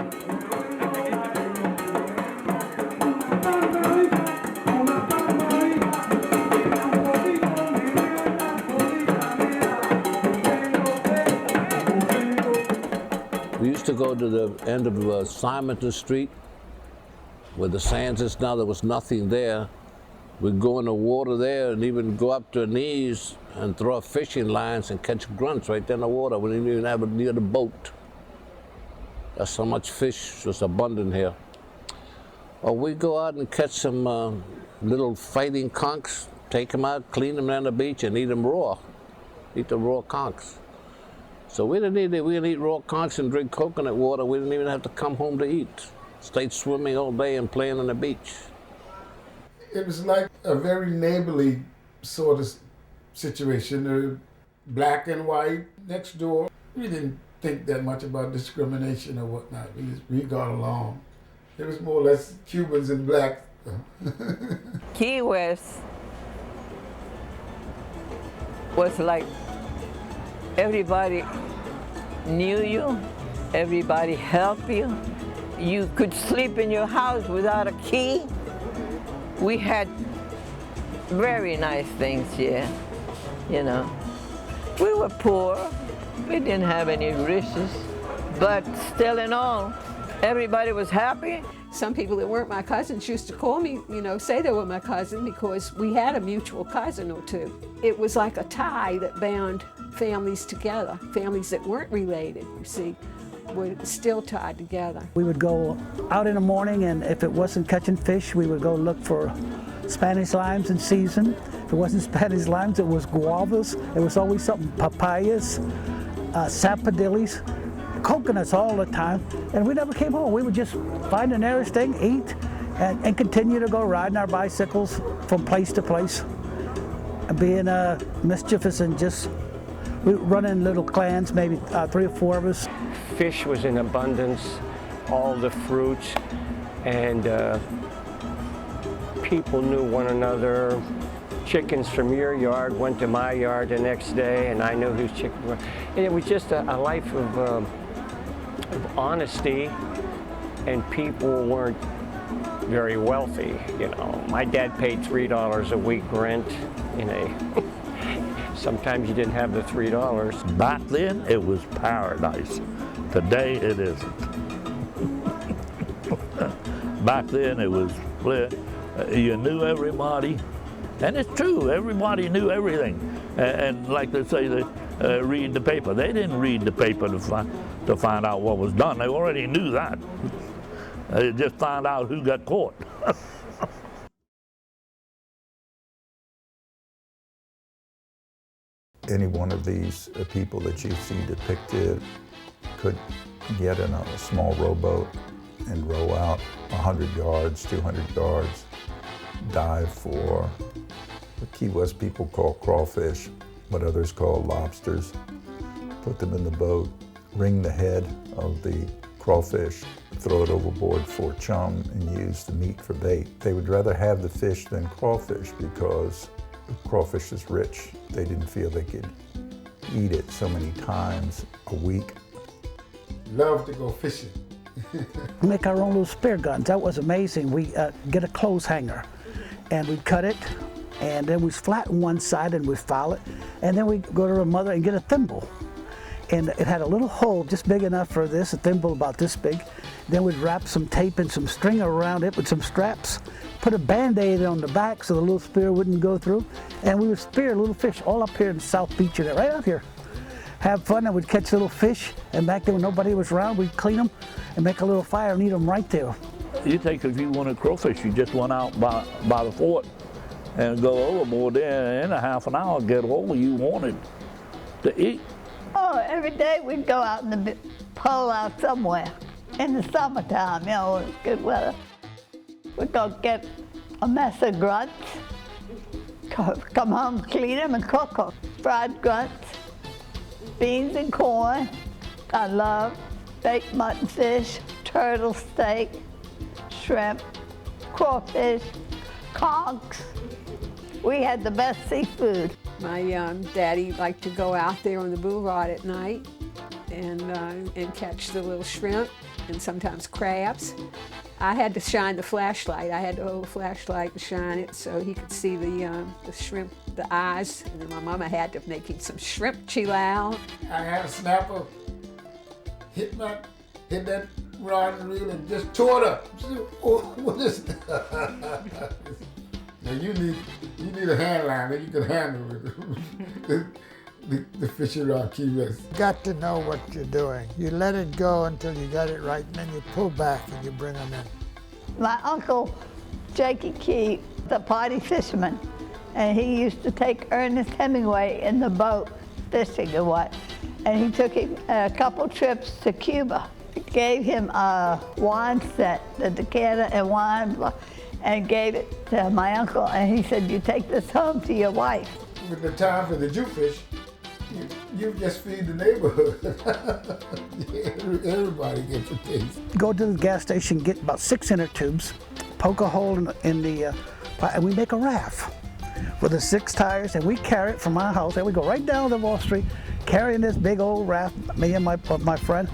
We used to go to the end of Simonton Street, where the sands is now. There was nothing there. We'd go in the water there and even go up to our knees and throw up fishing lines and catch grunts right there in the water. We didn't even have it near the boat. That's how much fish was abundant here. Or we'd go out and catch some little fighting conchs, take them out, clean them on the beach, and eat them raw. Eat the raw conchs. So we didn't eat raw conchs and drink coconut water. We didn't even have to come home to eat. Stayed swimming all day and playing on the beach. It was like a very neighborly sort of situation, black and white next door. We didn't think that much about discrimination or whatnot. We got along. It was more or less Cubans and blacks. Key West was like everybody knew you, everybody helped you. You could sleep in your house without a key. We had very nice things here, you know. We were poor, we didn't have any riches, but still in all, everybody was happy. Some people that weren't my cousins used to call me, you know, say they were my cousin because we had a mutual cousin or two. It was like a tie that bound families together. Families that weren't related, you see, were still tied together. We would go out in the morning, and if it wasn't catching fish, we would go look for Spanish limes in season. If it wasn't Spanish limes, it was guavas. It was always something, papayas, sapodillies, coconuts all the time, and we never came home. We would just find the nearest thing, eat, and continue to go riding our bicycles from place to place, and being mischievous and just running little clans, maybe 3 or 4 of us. Fish was in abundance, all the fruits, and people knew one another. Chickens from your yard went to my yard the next day, and I knew whose chickens were. And it was just a life of honesty, and people weren't very wealthy, you know. My dad paid $3 a week rent in a, sometimes you didn't have the $3. Back then, it was paradise. Today, it isn't. Back then, it was, you knew everybody. And it's true, everybody knew everything. And like they say, they read the paper. They didn't read the paper to find out what was done. They already knew that. They just found out who got caught. Any one of these people that you see depicted could get in a small rowboat and row out 100 yards, 200 yards, dive for what Key West people call crawfish, what others call lobsters, put them in the boat, wring the head of the crawfish, throw it overboard for chum, and use the meat for bait. They would rather have the fish than crawfish because the crawfish is rich. They didn't feel they could eat it so many times a week. Love to go fishing. Make our own little spear guns. That was amazing. We get a clothes hanger, and we'd cut it, and then we'd flatten one side and we'd file it, and then we'd go to our mother and get a thimble. And it had a little hole just big enough for this, a thimble about this big. Then we'd wrap some tape and some string around it with some straps, put a Band-Aid on the back so the little spear wouldn't go through, and we would spear little fish all up here in the South Beach, and right up here. Have fun, and we'd catch little fish, and back then when nobody was around, we'd clean them and make a little fire and eat them right there. You think if you wanted crawfish, you just went out by the fort and go overboard there, and in a half an hour get all you wanted to eat. Oh, every day we'd go out in the pull out somewhere in the summertime, you know, it's good weather. We'd go get a mess of grunts, come home, clean them and cook them. Fried grunts, beans and corn. I love baked mutton fish, turtle steak, shrimp, crawfish, conchs. We had the best seafood. My daddy liked to go out there on the boulevard at night and catch the little shrimp and sometimes crabs. I had to shine the flashlight. I had to hold a flashlight and shine it so he could see the shrimp, the eyes. And then my mama had to make him some shrimp chilao. I had a snapper hit that rod and reel and just tore it up. Oh, what is that? Now you need a hand line that you can handle it. the fishing rod Key West. Got to know what you're doing. You let it go until you got it right, and then you pull back and you bring them in. My uncle, Jakey Key, the party fisherman, and he used to take Ernest Hemingway in the boat fishing or what, and he took him a couple trips to Cuba. Gave him a wine set, the decanter and wine, and gave it to my uncle, and he said, you take this home to your wife. With the time for the jewfish, you just feed the neighborhood. Everybody gets a taste. Go to the gas station, get about 6 inner tubes, poke a hole in the pipe, and we make a raft with the 6 tires, and we carry it from our house, and we go right down the Wall Street, carrying this big old raft, me and my friend,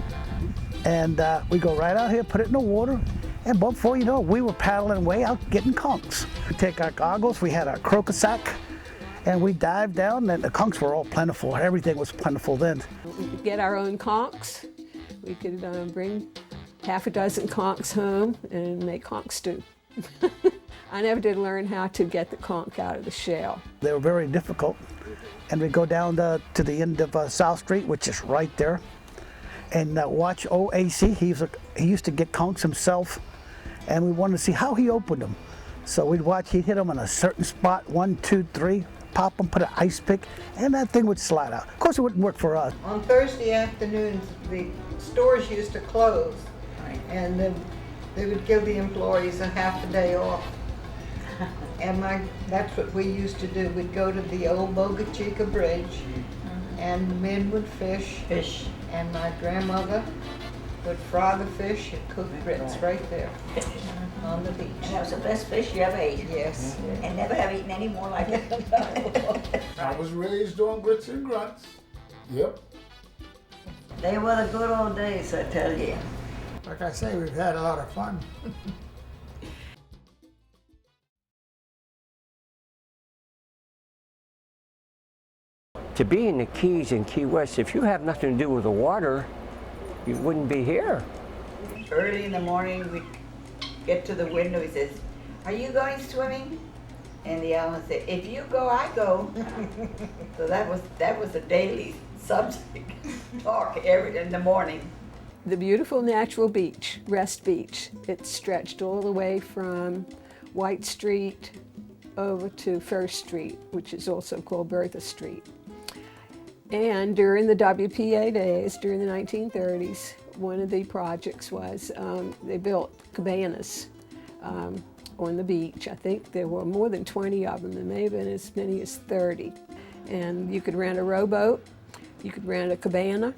and we go right out here, put it in the water, and before you know it, we were paddling way out getting conchs. We take our goggles, we had our croaker sack, and we dived down, and the conchs were all plentiful. Everything was plentiful then. We could get our own conchs. We could bring half a dozen conchs home and make conch stew. I never did learn how to get the conch out of the shell. They were very difficult, and we go down to the end of South Street, which is right there, and watch old AC. He used to get conchs himself, and we wanted to see how he opened them. So we'd watch, he'd hit them on a certain spot, 1, 2, 3, pop them, put an ice pick, and that thing would slide out. Of course, it wouldn't work for us. On Thursday afternoons, the stores used to close, and then they would give the employees a half a day off. And that's what we used to do. We'd go to the old Boca Chica Bridge, and the men would fish, and my grandmother would fry the fish and cook grits right there on the beach. And that was the best fish you ever ate. Yes. And never have eaten any more like it. I was raised on grits and grunts. Yep. They were the good old days, I tell you. Like I say, we've had a lot of fun. To be in the Keys in Key West, if you have nothing to do with the water, you wouldn't be here. Early in the morning, we'd get to the window. He says, "Are you going swimming?" And the other one said, "If you go, I go." So that was a daily subject talk in the morning. The beautiful natural beach, Rest Beach, it stretched all the way from White Street over to First Street, which is also called Bertha Street. And during the WPA days, during the 1930s, one of the projects was they built cabanas on the beach. I think there were more than 20 of them. There may have been as many as 30. And you could rent a rowboat, you could rent a cabana,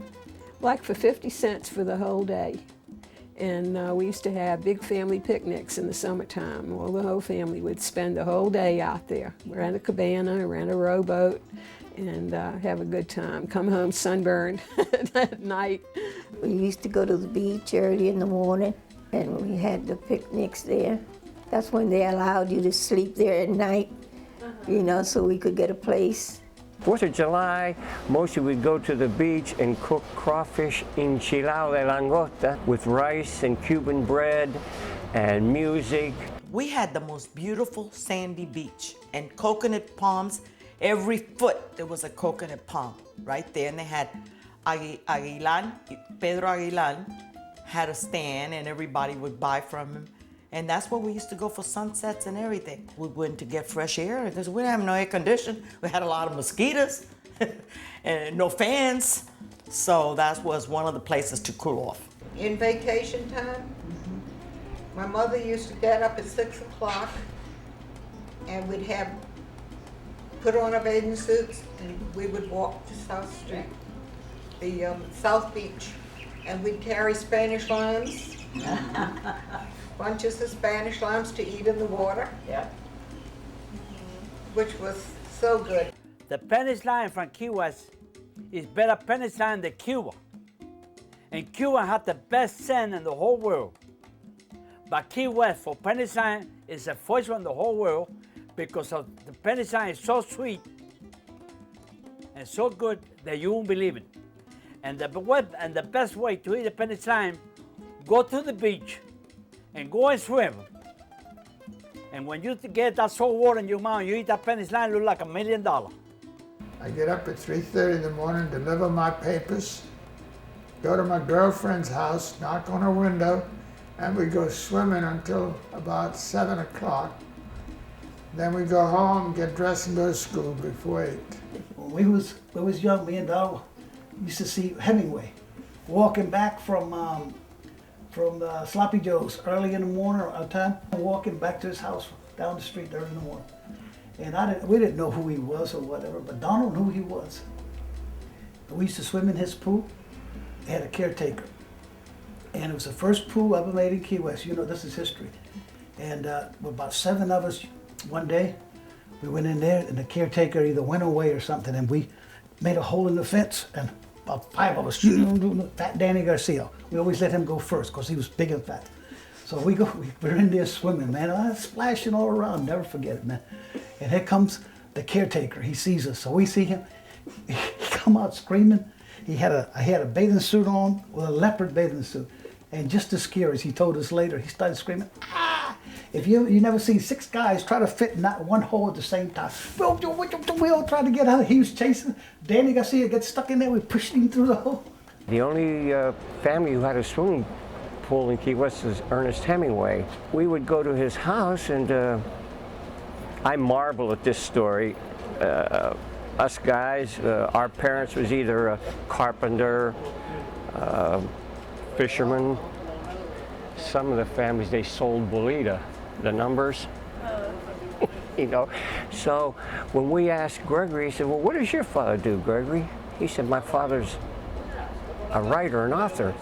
like for 50 cents for the whole day. And we used to have big family picnics in the summertime. Well, the whole family would spend the whole day out there, rent a cabana, rent a rowboat, and have a good time. Come home sunburned at night. We used to go to the beach early in the morning, and we had the picnics there. That's when they allowed you to sleep there at night, you know, so we could get a place. 4th of July, mostly we'd go to the beach and cook crawfish enchilado de langosta with rice and Cuban bread and music. We had the most beautiful sandy beach and coconut palms. Every foot there was a coconut palm right there, and they had Pedro Aguilar had a stand, and everybody would buy from him. And that's where we used to go for sunsets and everything. We went to get fresh air because we didn't have no air conditioning. We had a lot of mosquitoes and no fans. So that was one of the places to cool off. In vacation time, my mother used to get up at 6 o'clock, and we'd put on our bathing suits, and we would walk to South Street, the South Beach, and we'd carry Spanish limes, bunches of Spanish limes to eat in the water, which was so good. The penicillin from Key West is better penicillin than Cuba. And Cuba had the best sand in the whole world. But Key West for penny sand is the first one in the whole world because of the penny sand is so sweet and so good that you won't believe it. And the best way to eat a penny sand, go to the beach and go and swim. And when you get that salt water in your mouth, you eat that penny sand, it looks like $1 million. I get up at 3:30 in the morning, deliver my papers, go to my girlfriend's house, knock on her window, and we go swimming until about 7 o'clock. Then we go home, get dressed, and go to school before 8. When we was young, me and Daryl used to see Hemingway walking back from Sloppy Joe's early in the morning or time, walking back to his house down the street early in the morning. And we didn't know who he was or whatever, but Donald knew who he was. We used to swim in his pool. He had a caretaker. And it was the first pool ever made in Key West. You know, this is history. And about 7 of us, one day, we went in there and the caretaker either went away or something, and we made a hole in the fence, and about 5 of us, Fat Danny Garcia. We always let him go first because he was big and fat. So we're in there swimming, man, splashing all around, never forget it, man. And here comes the caretaker, he sees us, so we see him, he come out screaming. He had a bathing suit on with a leopard bathing suit. And just to scare us, he told us later, he started screaming, ah! If you never seen 6 guys try to fit in that one hole at the same time. We all tried to get out. He was chasing. Danny Garcia gets stuck in there. We pushed him through the hole. The only family who had a swimming pool in Key West was Ernest Hemingway. We would go to his house, and I marvel at this story. Us guys, our parents was either a carpenter, fisherman. Some of the families, they sold bolita, the numbers. You know, so when we asked Gregory, he said, well, what does your father do, Gregory? He said, my father's a writer, an author.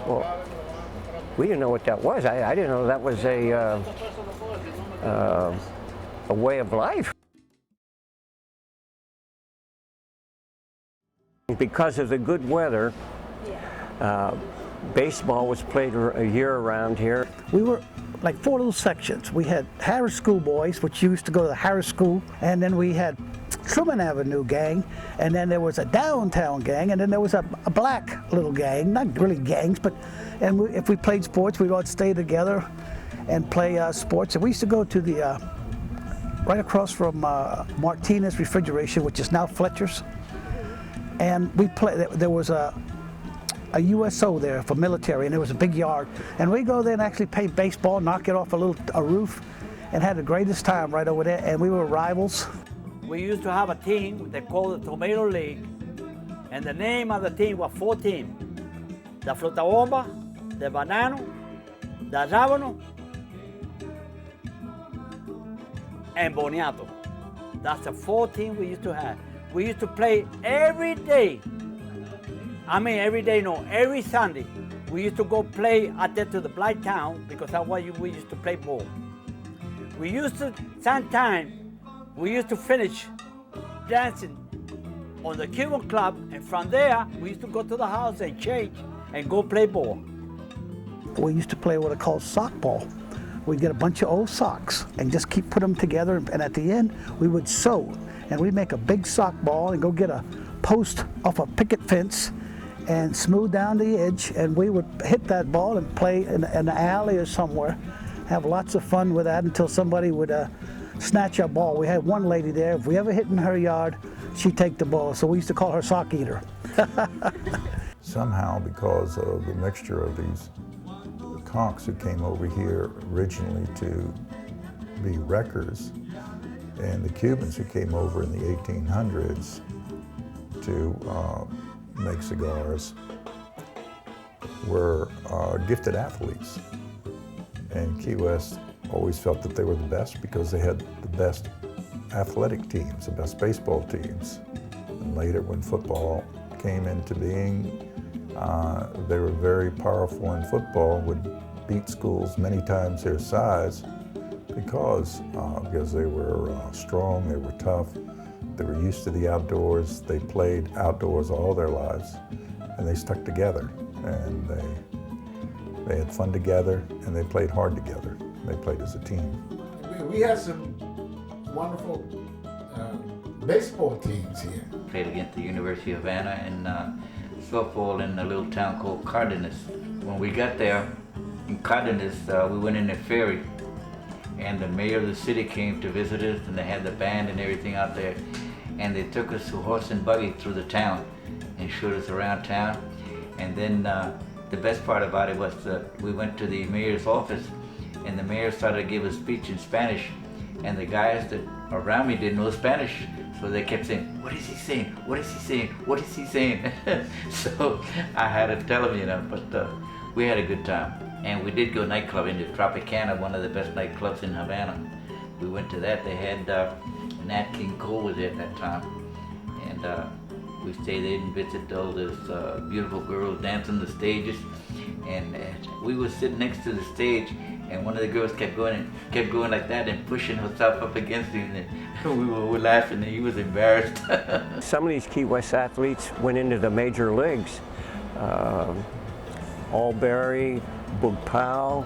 Well, we didn't know what that was. I didn't know that was a way of life. Because of the good weather, baseball was played a year around here. We were like 4 little sections. We had Harris School boys, which used to go to the Harris School, and then we had Truman Avenue gang, and then there was a downtown gang, and then there was a black little gang, not really gangs, but if we played sports, we'd all stay together and play sports. And we used to go to the, right across from Martinez Refrigeration, which is now Fletcher's, and we played, there was a USO there for military, and there was a big yard, and we go there and actually play baseball, knock it off a roof, and had the greatest time right over there, and we were rivals. We used to have a team they called the Tomato League, and the name of the team was 4 teams. The Frutabomba, the Banano, the Rábano, and Boniato. That's the 4 teams we used to have. We used to play every day. I mean, every day, no, every Sunday. We used to go play out there to the Blight Town because that's why we used to play ball. We used to, sometimes, we used to finish dancing on the Cuban Club, and from there, we used to go to the house and change and go play ball. We used to play what are called sock ball. We'd get a bunch of old socks and just keep put them together, and at the end, we would sew. And we'd make a big sock ball and go get a post off a picket fence and smooth down the edge, and we would hit that ball and play in an alley or somewhere, have lots of fun with that until somebody would snatch our ball. We had one lady there, if we ever hit in her yard, she'd take the ball, so we used to call her sock eater. Somehow, because of the mixture of these conchs who came over here originally to be wreckers, and the Cubans who came over in the 1800s to make cigars, were gifted athletes. And Key West always felt that they were the best because they had the best athletic teams, the best baseball teams. And later, when football came into being, they were very powerful in football, would beat schools many times their size because they were strong, they were tough, they were used to the outdoors, they played outdoors all their lives, and they stuck together. and they had fun together, and they played hard together. They played as a team. We had some wonderful baseball teams here. Played against the University of Havana in softball in a little town called Cardenas. When we got there in Cardenas, we went in a ferry, and the mayor of the city came to visit us, and they had the band and everything out there, and they took us to horse and buggy through the town and showed us around town. And then the best part about it was that we went to the mayor's office, and the mayor started to give a speech in Spanish, and the guys that around me didn't know Spanish, so they kept saying, "What is he saying? What is he saying? What is he saying?" So I had to tell them, you know, but we had a good time. And we did go nightclub into Tropicana, one of the best nightclubs in Havana. We went to that. They had Nat King Cole was there at that time, and we stayed there and visited all those beautiful girls dancing the stages. And we were sitting next to the stage, and one of the girls kept going like that and pushing herself up against him, and we were laughing, and he was embarrassed. Some of these Key West athletes went into the major leagues. Albury, Boog Powell,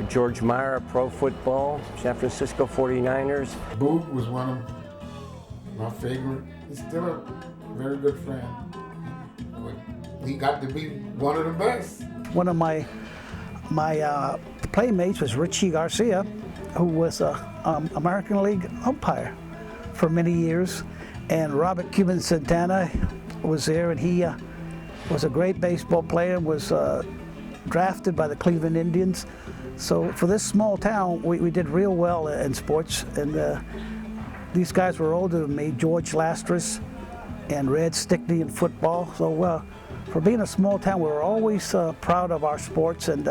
George Meyer, pro football, San Francisco 49ers. Boog was one of my favorite. He's still a very good friend. He got to be one of the best. One of my playmates was Richie Garcia, who was an American League umpire for many years, and Robert Cuban Santana was there, and he was a great baseball player, was drafted by the Cleveland Indians. So for this small town, we did real well in sports, and these guys were older than me, George Lastris and Red Stickney in football. So for being a small town, we were always proud of our sports, and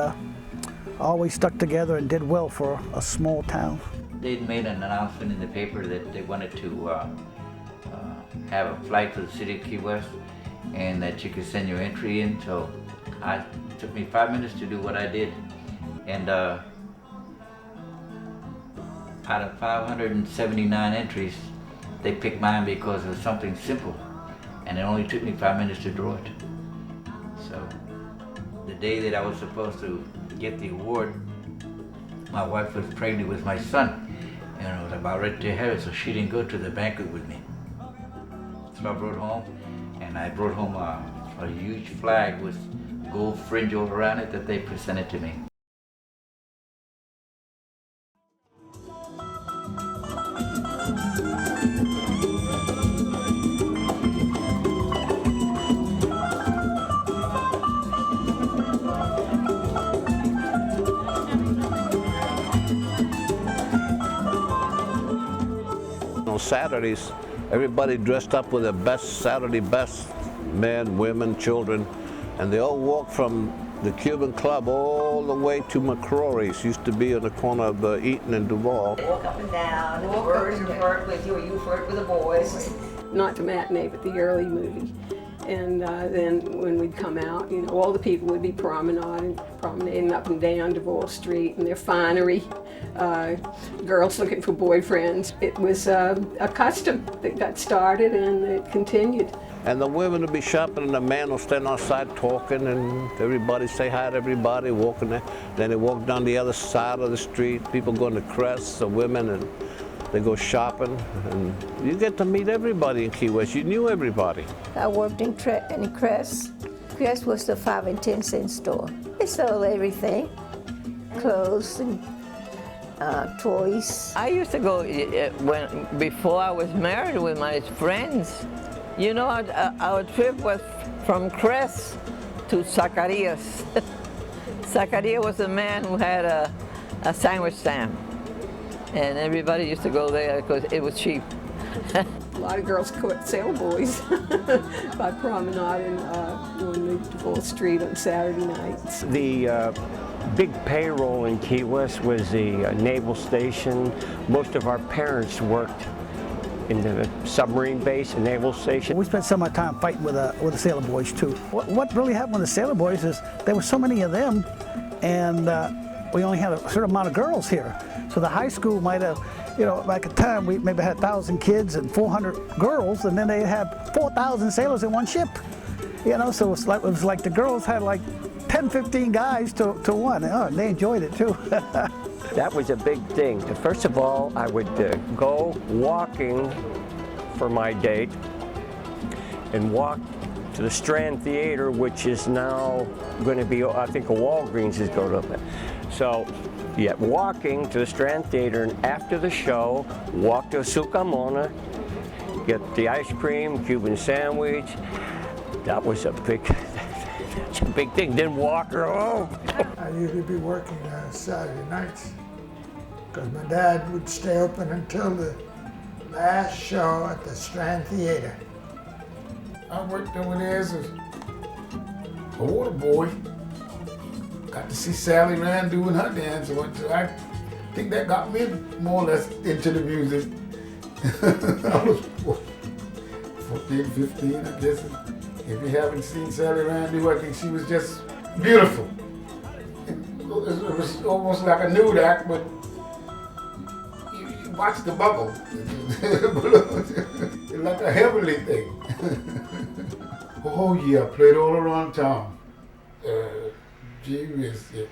always stuck together and did well for a small town. They'd made an announcement in the paper that they wanted to have a flight to the city of Key West, and that you could send your entry in. So it took me 5 minutes to do what I did. And out of 579 entries, they picked mine because it was something simple. And it only took me 5 minutes to draw it. So the day that I was supposed to get the award, my wife was pregnant with my son, and I was about ready to have it, so she didn't go to the banquet with me. So I brought home, and I brought home a huge flag with gold fringe all around it that they presented to me. On Saturdays, everybody dressed up with their best Saturday best, men, women, children, and they all walked from the Cuban Club all the way to McCrory's. Used to be on the corner of Eaton and Duval. Walk up and down, and the girls you flirt with you, or you flirt with the boys. Not the matinee, but the early movie. And then when we'd come out, you know, all the people would be promenading up and down Duval Street in their finery. Girls looking for boyfriends. It was a custom that got started, and it continued. And the women would be shopping, and the man will stand outside talking, and everybody say hi to everybody, walking there. Then they walk down the other side of the street. People going to Crest, the women, and they go shopping. And you get to meet everybody in Key West. You knew everybody. I worked in Crest. Crest was the 5 and 10 cent store. They sold everything, clothes and toys. I used to go before I was married with my friends. You know, our trip was from Crest to Zacarias. Zacarias was a man who had a sandwich stand, and everybody used to go there because it was cheap. A lot of girls caught sail boys by promenading on the Duval Street on Saturday nights. The big payroll in Key West was the naval station. Most of our parents worked in the submarine base and naval station. We spent some of our time fighting with the sailor boys too. What really happened with the sailor boys is there were so many of them, and we only had a certain amount of girls here. So the high school might have, you know, back at the time we maybe had 1,000 kids and 400 girls, and then they had 4,000 sailors in one ship. You know, so it was like the girls had like 10, 15 guys to one. Oh, and they enjoyed it too. That was a big thing. First of all, I would go walking for my date and walk to the Strand Theater, which is now going to be, I think a Walgreens is going to. So, yeah, walking to the Strand Theater, and after the show, walk to Cigarmaker, get the ice cream, Cuban sandwich. That was a big thing. Then walk her home. I usually be working Saturday nights because my dad would stay open until the last show at the Strand Theater. I worked over there as a water boy. Got to see Sally Rand doing her dance once. So I think that got me more or less into the music. I was 14, 15, I guess. If you haven't seen Sally Rand do, I think she was just beautiful. It was almost like a nude act, but you watch the bubble. It's like a heavenly thing. Oh yeah, I played all around town. Gee whiz, yeah.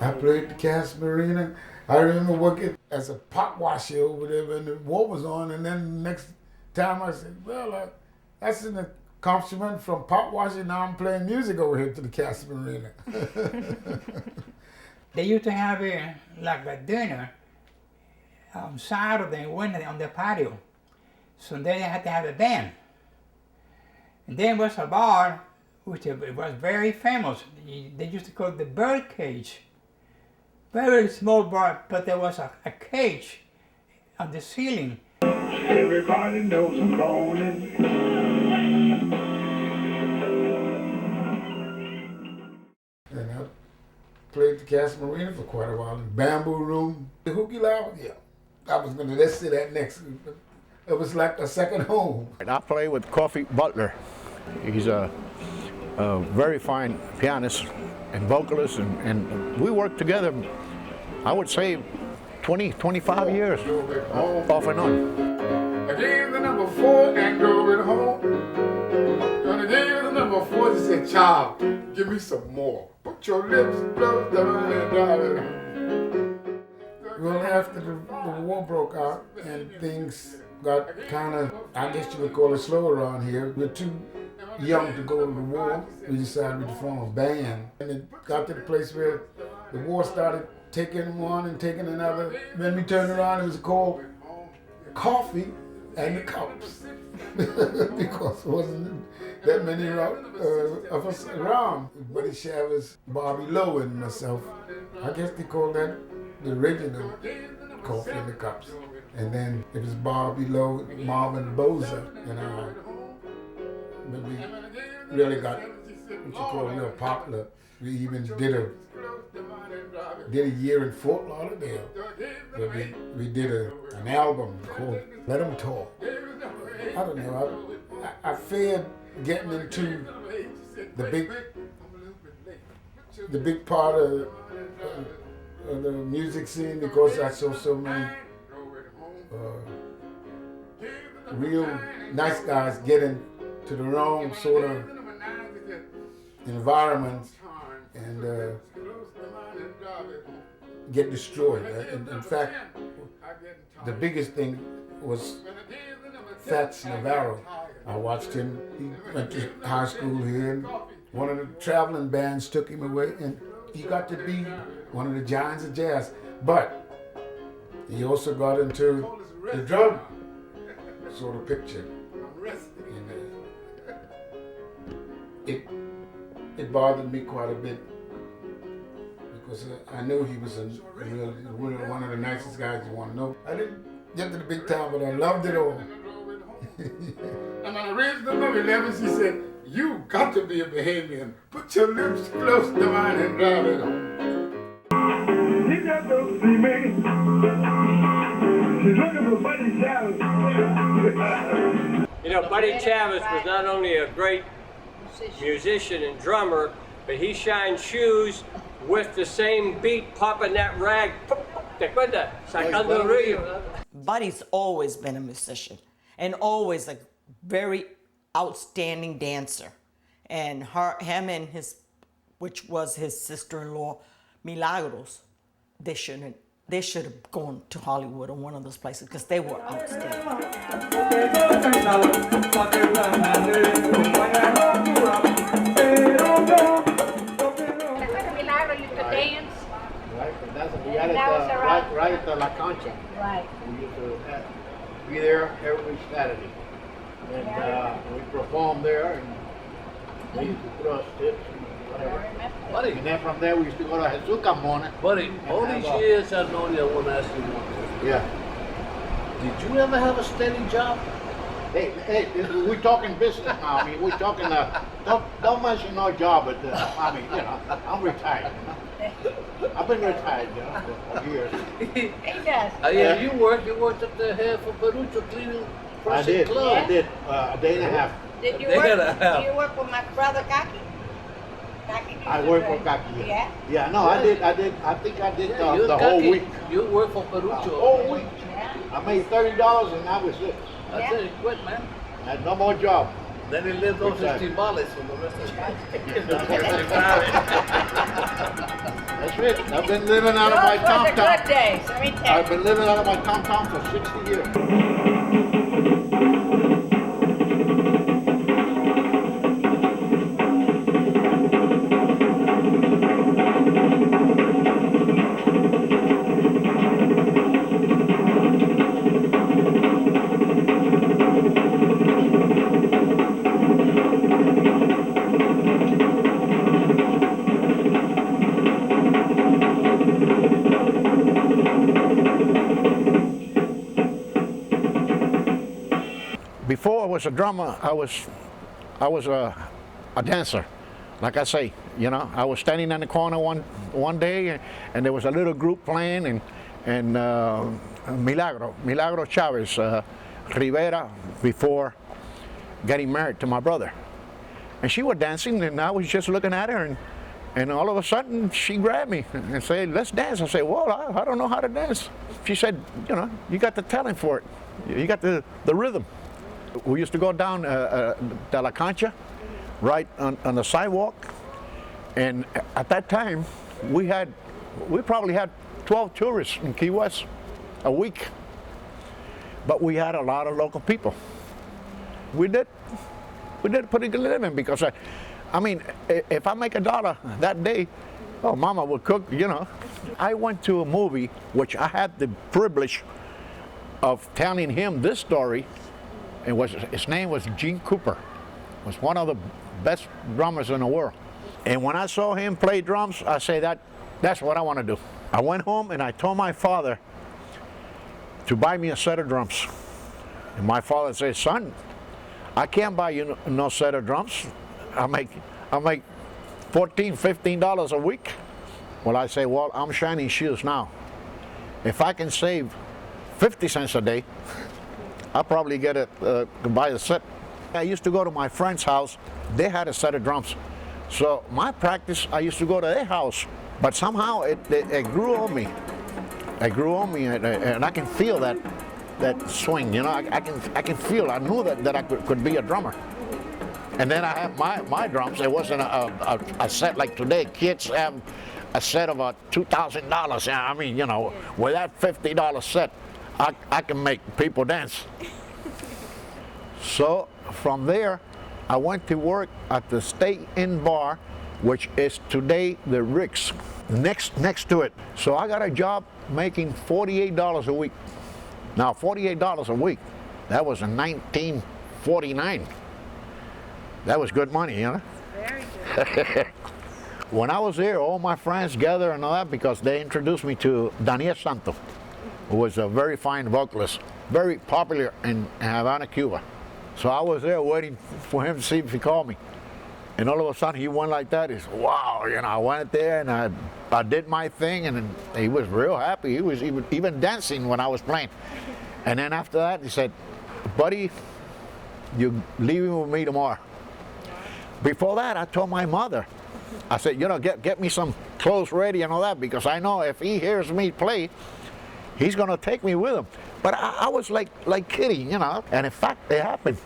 I played the Cas Marina. I remember working as a pot washer over there when the war was on, and then the next time I said, well, that's an accomplishment from pot washing. Now I'm playing music over here to the Cas Marina. They used to have like a dinner on Saturday and Wednesday on the patio. So they had to have a band. And then was a bar, which was very famous. They used to call it the Bird Cage. Very small bar, but there was a cage on the ceiling. Everybody knows I'm going. And I played the Cas Marina for quite a while. In Bamboo Room, the Hookie Lounge, yeah. I was gonna, let's say that next. It was like a second home. I play with Coffee Butler. He's a very fine pianist and vocalist, and we worked together, I would say, 20, 25 years, off and on. I gave the number 4 and drove it home. When I gave the number 4, she said, child, give me some more. Put your lips close to mine and drive it home. Well, after the war broke out and things got kind of, I guess you would call it slow around here. We're too young to go to the war. We decided to form a band. And it got to the place where the war started taking one and taking another. Then we turned around, it was called Coffee and the Cups. Because there wasn't that many of us around. Buddy Chavez, Bobby Lowe and myself. I guess they called that the original Coffee and the Cups. And then it was Bobby Lowe, Marvin Boza, and I. But we really got what you call real popular. We even did a year in Fort Lauderdale. But we did an album called Let 'Em Talk. I don't know, I feared getting into the big part of the music scene because I saw so many real nice guys get into the wrong sort of environments and get destroyed. In fact, the biggest thing was Fats Navarro. I watched him. He went to high school here, and one of the traveling bands took him away, and he got to be one of the giants of jazz. But he also got into the drug sort of picture. And it bothered me quite a bit because I knew he was one of the nicest guys you want to know. I didn't get to the big time, but I loved it all. And when I raised the number 11, she said, "You got to be a Bahamian. Put your lips close to mine and drive it home." He just don't see me. She's looking for Buddy Chavez. You know, Buddy Chavez was not only a great musician and drummer, but he shined shoes with the same beat, popping that rag. ¿Te acuerdas? Sacando el río. Buddy's always been a musician. and always a very outstanding dancer. And him and his, which was his sister-in-law, Milagros, they should have gone to Hollywood or one of those places because they were outstanding. Milagro used to dance. We had it right at the La Concha. Right. We used to be there every Saturday. And we performed there, and they used to throw us tips and whatever. Buddy. And then from there we used to go to Jesus Carmona. Buddy, all these years I've known you, I want to ask you one question. Yeah. Did you ever have a steady job? Hey, we're talking business now. I mean, we're talking, don't mention no job, but I mean, you know, I'm retired. You know? I've been retired, you know, for years. He does. Yeah, you worked up there here for Perucho cleaning. I did. Club. I did a day and a half. Did you Day work? and a half. You work with my brother Kaki? I worked for Kaki. Yeah. Yeah, no, I think I did the whole week. You worked for Perucho. The whole week. I made $30 and that was it. I tell you, quit, man. I had no more job. Then he lived off his Exactly. tamales for the rest of his life. That's it. I've been living out of my Those were the tom-tom. good days, let me tell you. I've been living out of my tom-tom for 60 years. Before I was a drummer, I was a dancer. Like I say, you know, I was standing in the corner one day, and there was a little group playing, and Milagro Chavez, Rivera, before getting married to my brother, and she was dancing, and I was just looking at her, and all of a sudden she grabbed me and said, "Let's dance." I said, "Well, I don't know how to dance." She said, "You know, you got the talent for it. You got the rhythm." We used to go down to La Concha, right on the sidewalk, and at that time, we probably had 12 tourists in Key West a week, but we had a lot of local people. We did a pretty good living because I mean, if I make $1 that day, oh, Mama would cook, you know. I went to a movie which I had the privilege of telling him this story. His name was Gene Cooper. Was one of the best drummers in the world. And when I saw him play drums, I say that's what I want to do. I went home and I told my father to buy me a set of drums. And my father said, "Son, I can't buy you no set of drums. I make $14, $15 a week." Well, I say, "Well, I'm shining shoes now. If I can save 50 cents a day, I'll probably get it to buy a set." I used to go to my friend's house. They had a set of drums. So my practice, I used to go to their house. But somehow it grew on me. It grew on me, and I can feel that swing. You know, I can feel. I knew that I could be a drummer. And then I have my drums. It wasn't a set like today. Kids have a set of $2,000. I mean, you know, with that $50 set, I can make people dance. So from there, I went to work at the State Inn Bar, which is today the Rick's, next to it. So I got a job making $48 a week. Now, $48 a week, that was in 1949. That was good money, you know? Very good. When I was there, all my friends gathered and all that because they introduced me to Daniel Santos, who was a very fine vocalist, very popular in Havana, Cuba. So I was there waiting for him to see if he called me. And all of a sudden he went like that. He said, "Wow," you know, I went there and I did my thing, and he was real happy. He was even dancing when I was playing. And then after that he said, "Buddy, you're leaving with me tomorrow." Before that, I told my mother, I said, "You know, get me some clothes ready and all that, because I know if he hears me play, he's gonna take me with him." But I was like kidding, you know, and in fact, it happened.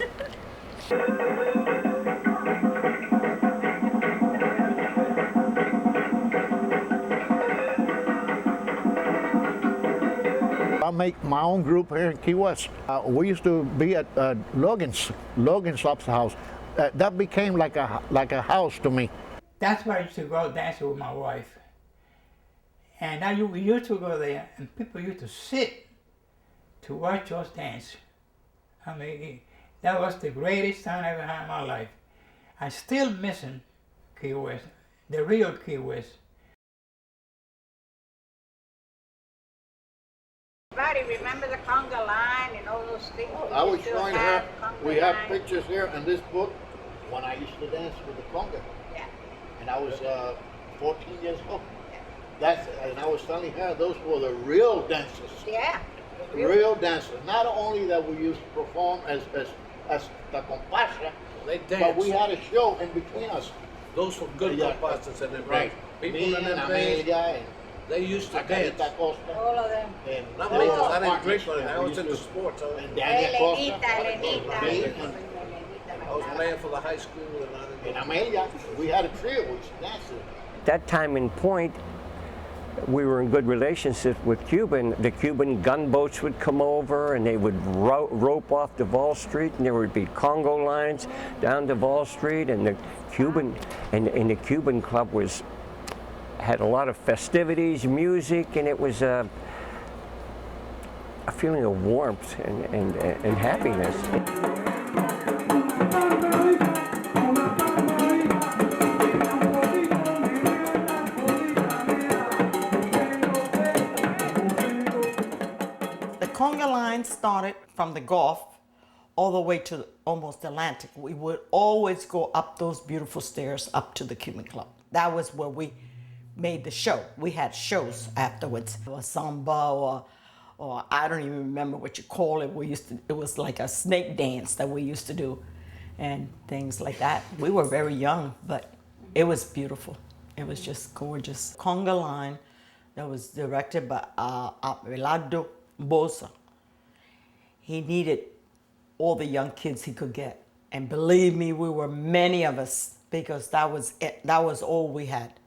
I make my own group here in Key West. We used to be at Logan's Lobster House. That became like a house to me. That's where I used to go dancing with my wife. And we used to go there, and people used to sit to watch us dance. I mean, that was the greatest time I ever had in my life. I'm still missing Key West, the real Key West. Everybody remember the Conga Line and all those things? I was showing her, we have pictures here in this book when I used to dance with the conga. Yeah. And I was 14 years old. And I was telling her those were the real dancers. Yeah. Real dancers. Not only that we used to perform as the comparsa, but we had a show in between us. Those were good comparsas and right. People Me in and them days, Amelia they used to dance. All of them. And not me, 'cause I didn't drink, but I was into sports. And Daniel Costa. I was playing for the high school. And Amelia, we had a trio, we used to dance. That time and point, we were in good relationship with Cuban. The Cuban gunboats would come over and they would rope off Duval Street, and there would be Congo lines down Duval Street, and the Cuban and the Cuban Club had a lot of festivities, music, and it was a feeling of warmth and happiness. Conga Lines started from the Gulf all the way to almost Atlantic. We would always go up those beautiful stairs up to the Cuban Club. That was where we made the show. We had shows afterwards. A samba or I don't even remember what you call it. It was like a snake dance that we used to do and things like that. We were very young, but it was beautiful. It was just gorgeous. Conga Line that was directed by Rolando Rojas. He needed all the young kids he could get. And believe me, we were many of us because that was it. That was all we had.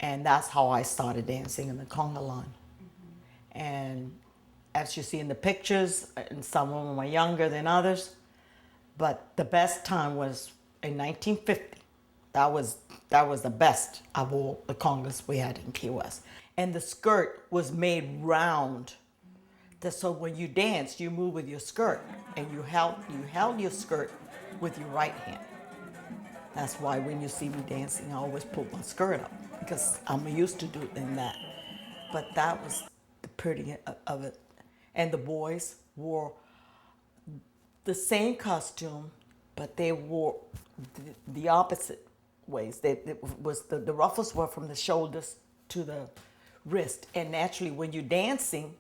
And that's how I started dancing in the Conga Line. Mm-hmm. And as you see in the pictures, and some of them are younger than others, but the best time was in 1950. That was the best of all the congas we had in Key West. And the skirt was made round. So when you danced, you moved with your skirt, and you held your skirt with your right hand. That's why when you see me dancing, I always pull my skirt up, because I'm used to doing that. But that was the pretty of it. And the boys wore the same costume, but they wore the opposite ways. The ruffles were from the shoulders to the wrist. And naturally, when you're dancing,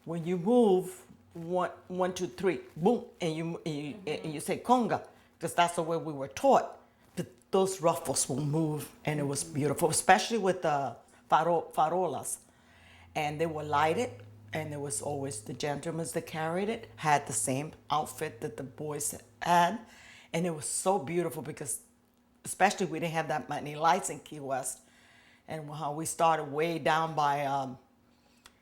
when you move, 1, 2, 3, boom, and you say conga, because that's the way we were taught. But those ruffles will move, and it was beautiful, especially with the farolas. And they were lighted, and there was always the gentlemen that carried it, had the same outfit that the boys had. And it was so beautiful because, especially we didn't have that many lights in Key West. And how we started way down by,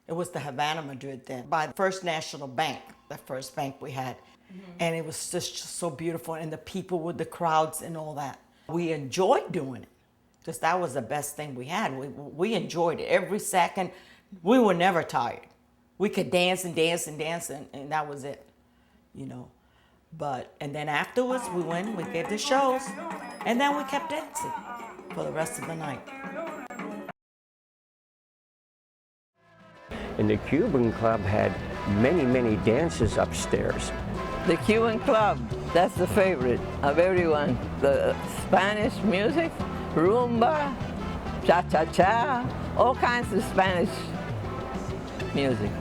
it was the Havana Madrid then, by the First National Bank, the first bank we had. Mm-hmm. And it was just so beautiful, and the people with the crowds and all that. We enjoyed doing it, because that was the best thing we had. We enjoyed it every second. We were never tired. We could dance and dance and dance, and that was it, you know. And then afterwards, we went, we gave the shows, and then we kept dancing for the rest of the night. And the Cuban Club had many, many dances upstairs. The Cuban Club, that's the favorite of everyone. The Spanish music, rumba, cha-cha-cha, all kinds of Spanish music.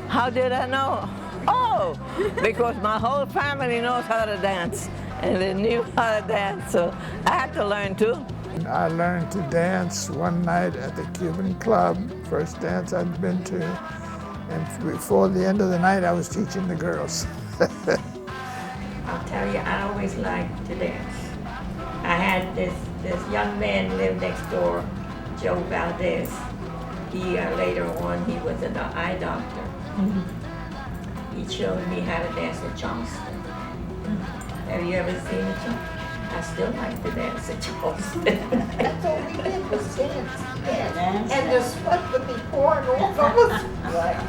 How did I know? Oh, because my whole family knows how to dance, and they knew how to dance, so I had to learn too. I learned to dance one night at the Cuban Club, first dance I'd been to, And before the end of the night, I was teaching the girls. I'll tell you, I always liked to dance. I had this young man live next door, Joe Valdez. He later on, he was an eye doctor. He showed me how to dance with Charleston. Have you ever seen it, Charleston? I still like to dance at Charleston. That's all we did was dance. Yeah. And the sweat would be pouring off of us. Right.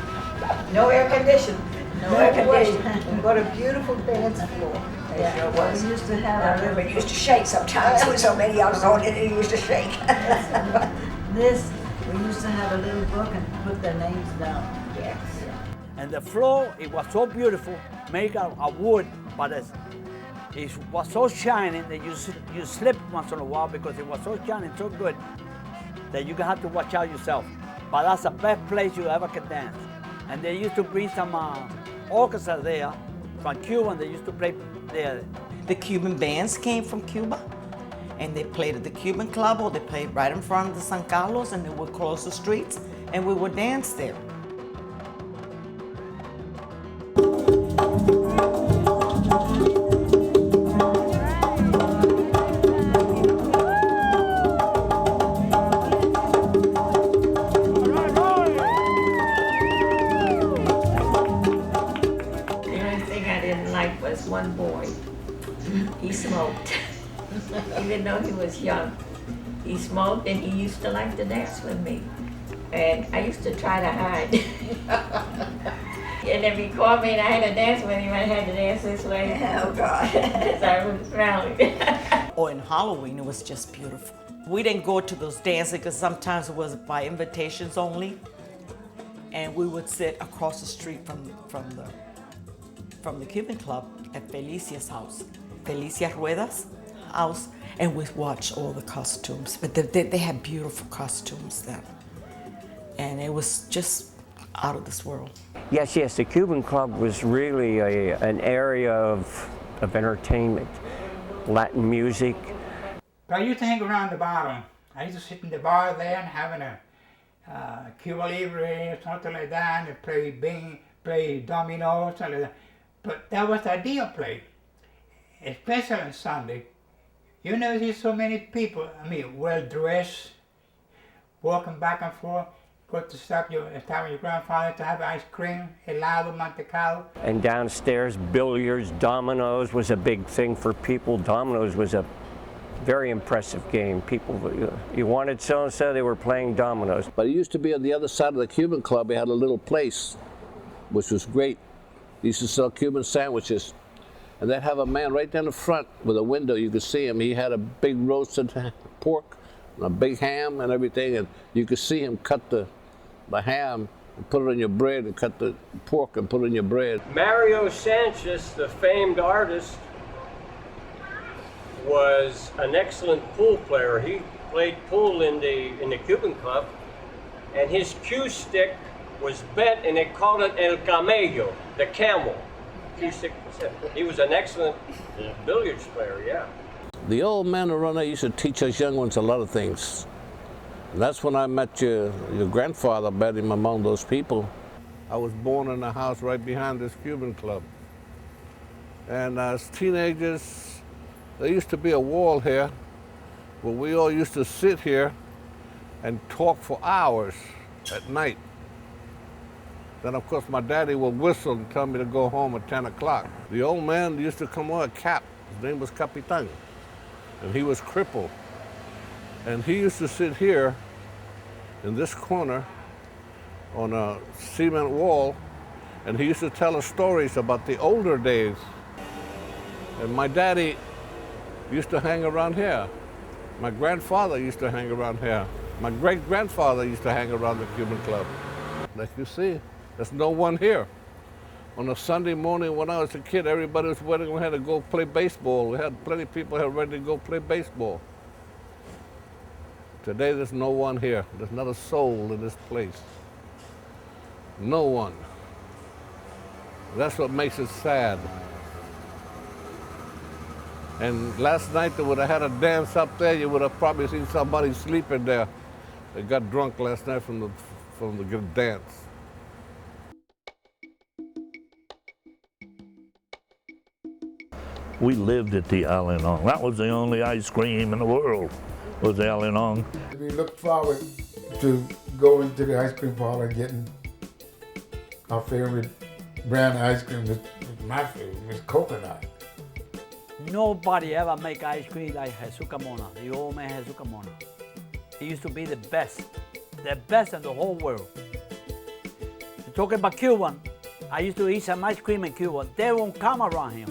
No air conditioning. No air conditioning. What a beautiful dance floor. Yeah, Well, we used to have, I remember it used to shake sometimes. There was so many of us on it, it used to shake. This, we used to have a little book and put their names down. Yes. And the floor, it was so beautiful, made out of wood, but it was so shining that you slipped once in a while because it was so shining, so good, that you have to watch out yourself. But that's the best place you ever can dance. And they used to bring some orchestra there from Cuba, and they used to play there. The Cuban bands came from Cuba, and they played at the Cuban Club, or they played right in front of the San Carlos, and they would close the streets, and we would dance there. One boy, he smoked. Even though he was young, he smoked, and he used to like to dance with me. And I used to try to hide. And if he called me and I had to dance with him, I had to dance this way. Oh God, so I was smiling. Or in Halloween, it was just beautiful. We didn't go to those dances because sometimes it was by invitations only. And we would sit across the street from the Cuban Club at Felicia's house, Felicia Rueda's house, and we watched all the costumes. But they had beautiful costumes then. And it was just out of this world. Yes, the Cuban Club was really an area of entertainment, Latin music. I used to hang around the bottom. I used to sit in the bar there and having a Cuba Libre or something like that, and play dominoes, something like that. But that was the ideal place, especially on Sunday. You never see so many people, well-dressed, walking back and forth, go to stop with your grandfather to have ice cream, helado, mantecado. And downstairs, billiards, dominoes was a big thing for people. Dominoes was a very impressive game. People, you wanted so-and-so, they were playing dominoes. But it used to be on the other side of the Cuban Club, we had a little place, which was great. They used to sell Cuban sandwiches. And they'd have a man right down the front with a window, you could see him. He had a big roasted pork, and a big ham and everything, and you could see him cut the ham and put it on your bread, and cut the pork and put it on your bread. Mario Sanchez, the famed artist, was an excellent pool player. He played pool in the Cuban Club, and his cue stick was bent, and they called it El Camello, the camel. Cue stick was it. He was an excellent billiards player, yeah. The old man around there used to teach us young ones a lot of things. And that's when I met your grandfather, met him among those people. I was born in a house right behind this Cuban Club. And as teenagers, there used to be a wall here where we all used to sit here and talk for hours at night. Then, of course, my daddy would whistle and tell me to go home at 10 o'clock. The old man used to come on a cap. His name was Capitan, and he was crippled. And he used to sit here in this corner on a cement wall, and he used to tell us stories about the older days. And my daddy used to hang around here. My grandfather used to hang around here. My great-grandfather used to hang around the Cuban Club. Like you see, there's no one here. On a Sunday morning when I was a kid, everybody was waiting. We had to go play baseball. We had plenty of people here ready to go play baseball. Today, there's no one here. There's not a soul in this place. No one. That's what makes it sad. And last night, they would have had a dance up there. You would have probably seen somebody sleeping there. They got drunk last night from the dance. We lived at the Anon. That was the only ice cream in the world, was the Anon. We looked forward to going to the ice cream parlor, getting our favorite brand of ice cream. My favorite was coconut. Nobody ever make ice cream like Jesus Carmona, the old man Jesus Carmona. He used to be the best in the whole world. Talking about Cuban, I used to eat some ice cream in Cuba. They won't come around him.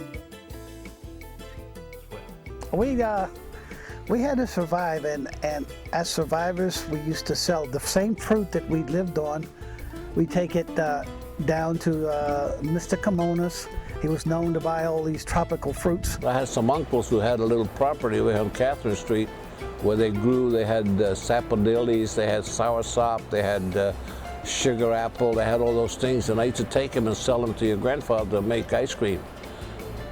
We had to survive, and as survivors, we used to sell the same fruit that we lived on. We take it down to Mr. Carmona's. He was known to buy all these tropical fruits. I had some uncles who had a little property over on Catherine Street where they grew. They had sapodillies, they had soursop, they had sugar apple, they had all those things. And I used to take them and sell them to your grandfather to make ice cream.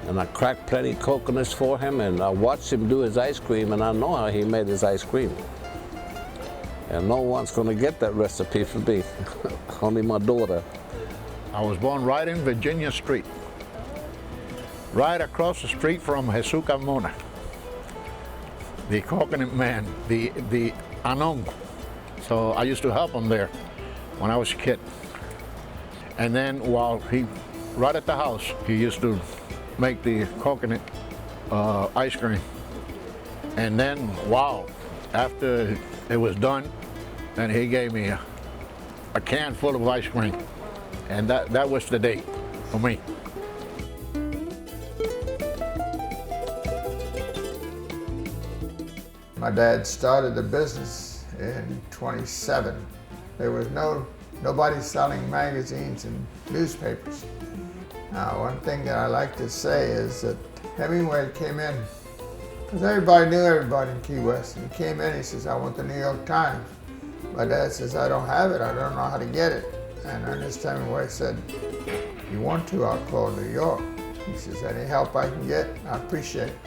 And I cracked plenty of coconuts for him, and I watched him do his ice cream, and I know how he made his ice cream. And no one's gonna get that recipe for me, only my daughter. I was born right in Virginia Street, right across the street from Jesus Carmona, the coconut man, the Anon. So I used to help him there when I was a kid. And then right at the house, he used to make the coconut ice cream. And then, wow, after it was done, then he gave me a can full of ice cream. And that was the day for me. My dad started the business in 27. There was nobody selling magazines and newspapers. Now, one thing that I like to say is that Hemingway came in, because everybody knew everybody in Key West. He came in, he says, I want the New York Times. My dad says, I don't have it, I don't know how to get it. And Ernest Hemingway said, if you want to, I'll call New York. He says, any help I can get, I appreciate it.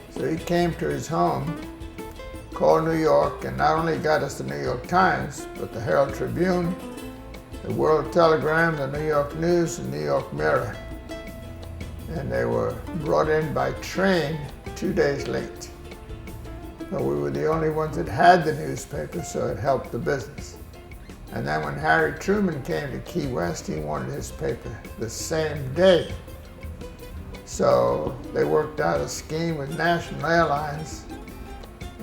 So he came to his home, called New York, and not only got us the New York Times, but the Herald Tribune, the World Telegram, the New York News, and New York Mirror. And they were brought in by train 2 days late. But we were the only ones that had the newspaper, so it helped the business. And then when Harry Truman came to Key West, he wanted his paper the same day. So they worked out a scheme with National Airlines,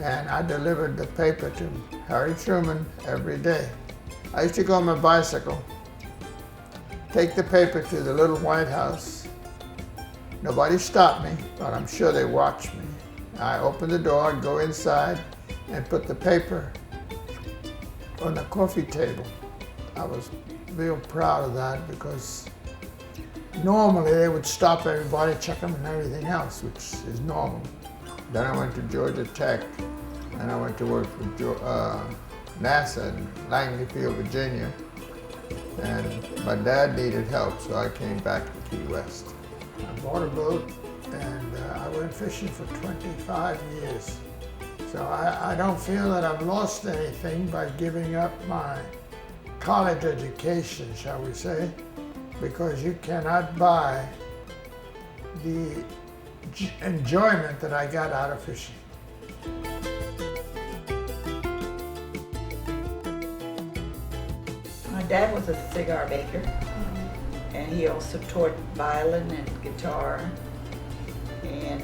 and I delivered the paper to Harry Truman every day. I used to go on my bicycle, take the paper to the little White House. Nobody stopped me, but I'm sure they watched me. I opened the door, I'd go inside, and put the paper on the coffee table. I was real proud of that because normally they would stop everybody, check them and everything else, which is normal. Then I went to Georgia Tech, and I went to work for NASA in Langley Field, Virginia. And my dad needed help, so I came back to Key West. I bought a boat, and I went fishing for 25 years. So I don't feel that I've lost anything by giving up my college education, shall we say, because you cannot buy the enjoyment that I got out of fishing. My dad was a cigar maker, and he also taught violin and guitar, and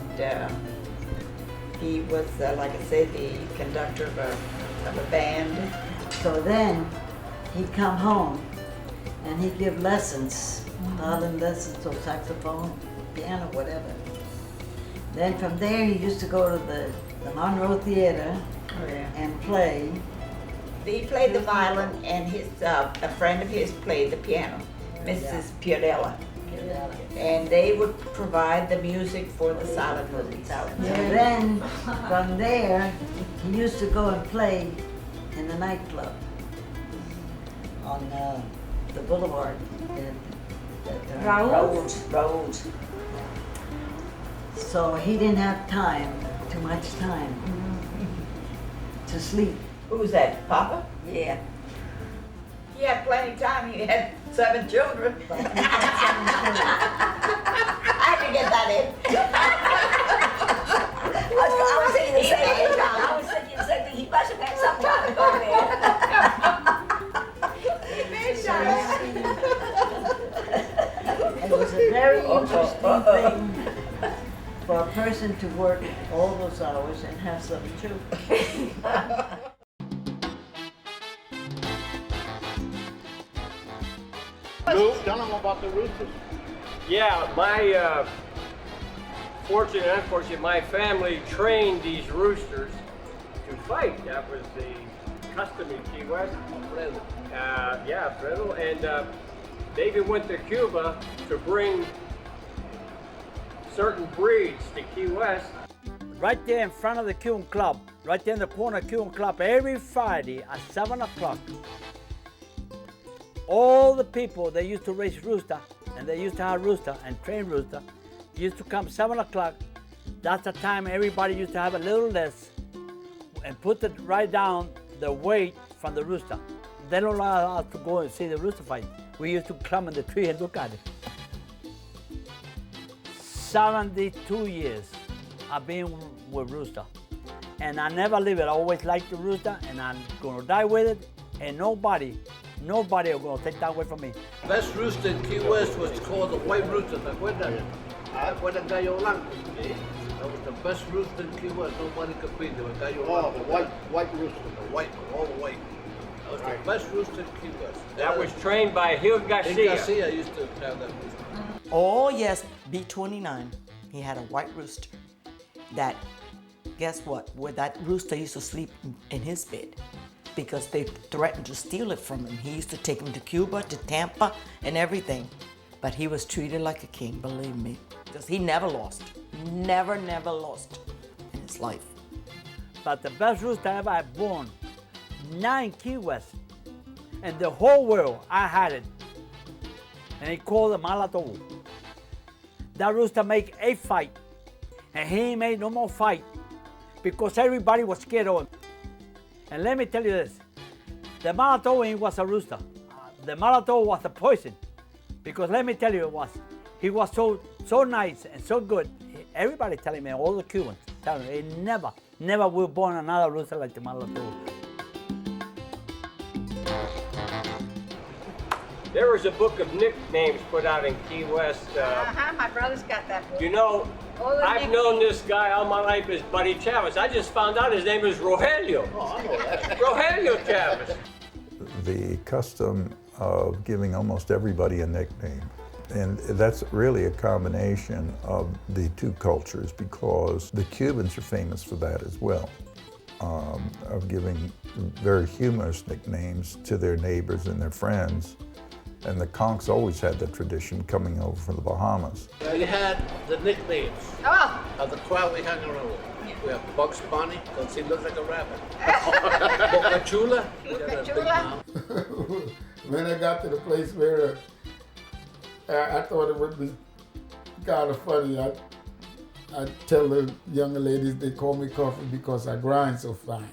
he was, like I said, the conductor of a band. So then he'd come home and he'd give lessons, violin lessons or saxophone, piano, whatever. Then from there he used to go to the Monroe Theater and play. He played the violin, and his a friend of his played the piano, Mrs. Piodella. And they would provide the music for the silent movies. And then from there he used to go and play in the nightclub on the boulevard. Road. So he didn't have too much time to sleep. Who's that, Papa? Yeah. He had plenty of time. He had 7 children. I had to get that in. I was thinking the same thing, Tom. I was thinking the same thing. He must have had some time to go there. It was a very interesting thing for a person to work all those hours and have some too. Lou, tell them about the Roosters. Yeah, my fortunate and unfortunate, my family trained these roosters to fight. That was the custom in Key West. Alfredo. Yeah, Alfredo. And they even went to Cuba to bring certain breeds to Key West. Right there in front of the Cuban Club, right there in the corner of Cuban Club, every Friday at 7 o'clock, all the people that used to raise rooster, and they used to have rooster and train rooster, used to come 7 o'clock. That's the time everybody used to have a little less and put it right down the weight from the rooster. They don't allow us to go and see the rooster fight. We used to climb in the tree and look at it. 72 years I've been with rooster. And I never leave it. I always liked the rooster, and I'm gonna die with it, and nobody will gonna take that away from me. Best rooster in Key West was called the white rooster. ¿Te acuerdas? Después del gallo blanco. That was the best rooster in Key West. Nobody could beat it. The gallo blanco. The white rooster. The white, all the white. That was the best rooster in Key West. That was trained by Gil Garcia. Gil Garcia used to have that rooster. Oh yes, B29. He had a white rooster that, guess what? Where that rooster used to sleep in his bed because they threatened to steal it from him. He used to take him to Cuba, to Tampa, and everything. But he was treated like a king, believe me, because he never lost. Never lost in his life. But the best rooster ever I born, 9 Key West. And the whole world, I had it. And he called the Malatobu. That rooster make a fight. And he ain't made no more fight because everybody was scared of him. And let me tell you this, the Malatobu was a rooster. The Malatobu was a poison. Because let me tell you he was so nice and so good. Everybody telling me, all the Cubans, telling me, they never will born another rooster like the Malatobu. There was a book of nicknames put out in Key West. My brother's got that book. You know, I've known this guy all my life as Buddy Chavez. I just found out his name is Rogelio. Rogelio Chavez. The custom of giving almost everybody a nickname. And that's really a combination of the two cultures because the Cubans are famous for that as well, of giving very humorous nicknames to their neighbors and their friends. And the Conchs always had that tradition coming over from the Bahamas. We had the nicknames of the crowd we hung around with. We have Bugs Bunny, because he looks like a rabbit. Boca Chula. When I got to the place where I thought it would be kind of funny, I tell the younger ladies they call me Coffee because I grind so fine.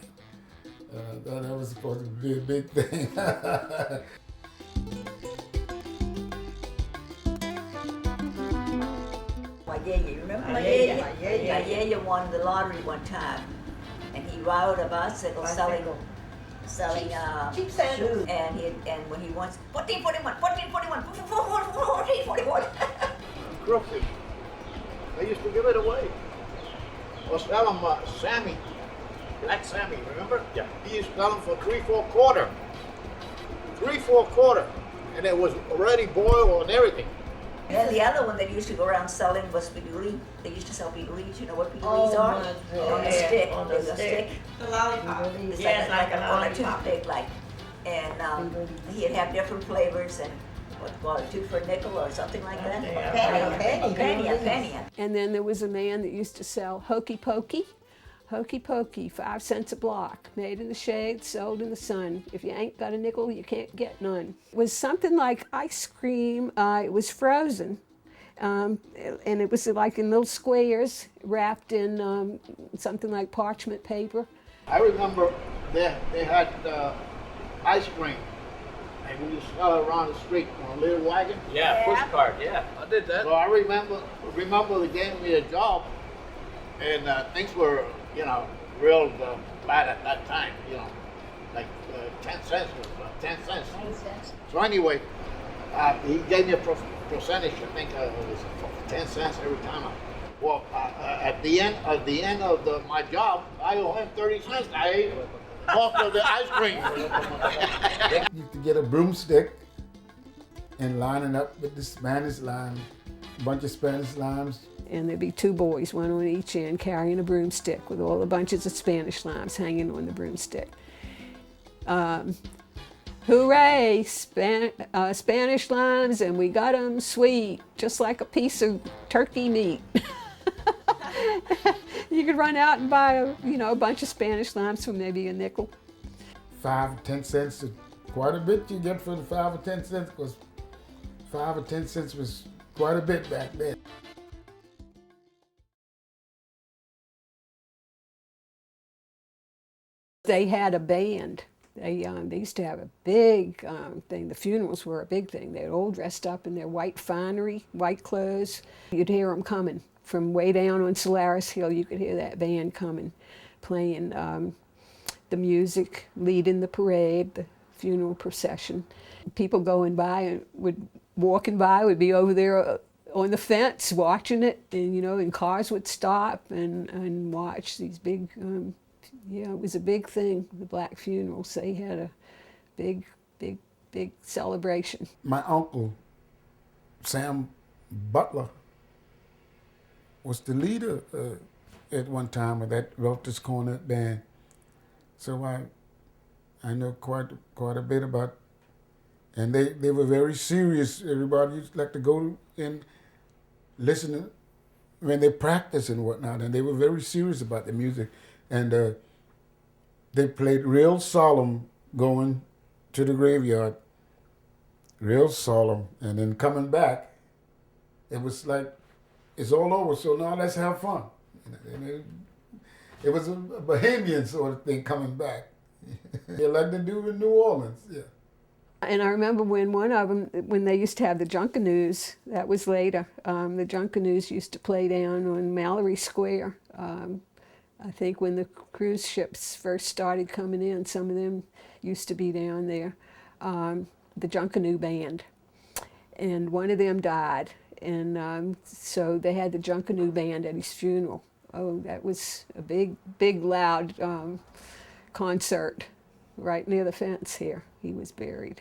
That was supposed to be a big thing. My yaya, you remember my yaya? My yaya won the lottery one time, and he rode a bicycle selling cheap shoes. And when he wants 1441, 1441. Crooked. They used to give it away. Or sell them, Sammy, Black Sammy, remember? Yeah. He used to sell them for 3-4 quarter. 3-4 quarter. And it was already boiled and everything. And the other one that used to go around selling was piduli. They used to sell pidulis. You know what pidulis are? On the stick. On the stick. The lollipop. It's like a toothpick, like. And he'd have different flavors and what, call it 2 for a nickel or something like that? A penny. And then there was a man that used to sell hokey pokey. Hokey pokey, 5 cents a block, made in the shade, sold in the sun. If you ain't got a nickel, you can't get none. It was something like ice cream. It was frozen, and it was like in little squares wrapped in something like parchment paper. I remember they had ice cream, and we used to sell it around the street on a little wagon. Yeah, push cart, yeah. I did that. So I remember they gave me a job, and things were, real bad at that time, like 10 cents was 10 cents. 10 cents. So anyway, he gave me a percentage, I think it was 10 cents every time. At the end of my job, I owe him 30 cents. I ate off of the ice cream. You used to get a broomstick and line it up with the Spanish lime, a bunch of Spanish limes. And there'd be two boys, one on each end, carrying a broomstick with all the bunches of Spanish limes hanging on the broomstick. Hooray, Spanish limes, and we got them sweet, just like a piece of turkey meat. You could run out and buy a bunch of Spanish limes for maybe a nickel. 5 or 10 cents is quite a bit you get for the 5 or 10 cents, because 5 or 10 cents was quite a bit back then. They had a band. They used to have a big thing. The funerals were a big thing. They were all dressed up in their white finery, white clothes. You'd hear them coming from way down on Solaris Hill. You could hear that band coming, playing the music, leading the parade, the funeral procession. People going by walking by would be over there on the fence watching it, and cars would stop and watch these big. It was a big thing, the black funerals. They had a big celebration. My uncle, Sam Butler, was the leader at one time of that Welter's Corner band. So I know quite a bit about, and they were very serious. Everybody used like to go and listen when they practiced and whatnot, and they were very serious about the music. And they played real solemn going to the graveyard, real solemn, and then coming back, it was like, it's all over, so now let's have fun. It was a bohemian sort of thing coming back. Like they do in New Orleans, yeah. And I remember when they used to have the Junkanoos, that was later, the Junkanoos used to play down on Mallory Square. I think when the cruise ships first started coming in, some of them used to be down there, the Junkanoo band. And one of them died, and so they had the Junkanoo band at his funeral. Oh, that was a big, loud concert right near the fence here. He was buried.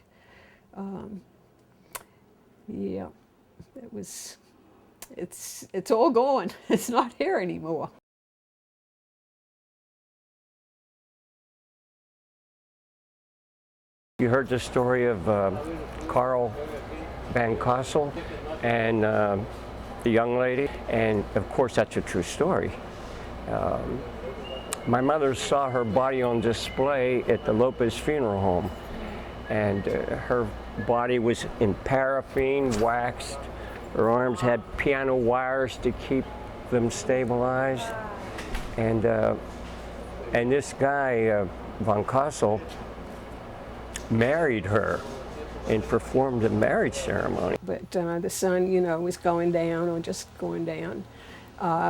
Yeah, it's all gone. It's not here anymore. You heard the story of Karl van Cosel and the young lady, and of course that's a true story. My mother saw her body on display at the Lopez Funeral Home, and her body was in paraffin, waxed. Her arms had piano wires to keep them stabilized, and this guy van Cosel married her and performed a marriage ceremony. But the sun, was going down or just going down.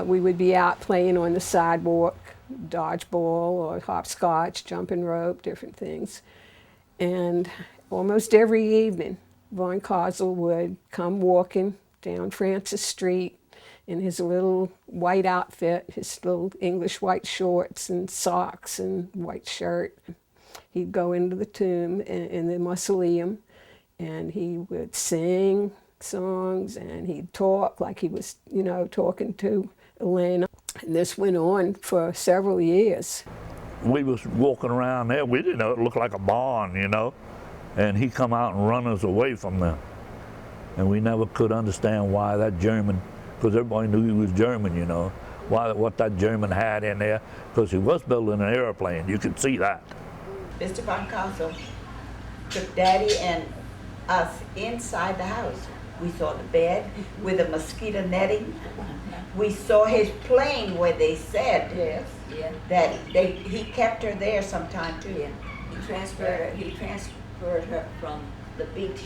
We would be out playing on the sidewalk, dodgeball or hopscotch, jumping rope, different things. And almost every evening, Van Cosel would come walking down Francis Street in his little white outfit, his little English white shorts and socks and white shirt. He'd go into the tomb in the mausoleum, and he would sing songs, and he'd talk like he was, talking to Elena. And this went on for several years. We was walking around there, we didn't know, it looked like a barn, and he come out and run us away from them. And we never could understand why that German, because everybody knew he was German, what that German had in there, because he was building an airplane, you could see that. Mr. Van Cosel took Daddy and us inside the house. We saw the bed with the mosquito netting. We saw his plane where they said that he kept her there sometime too. Yeah. He transferred her from the beach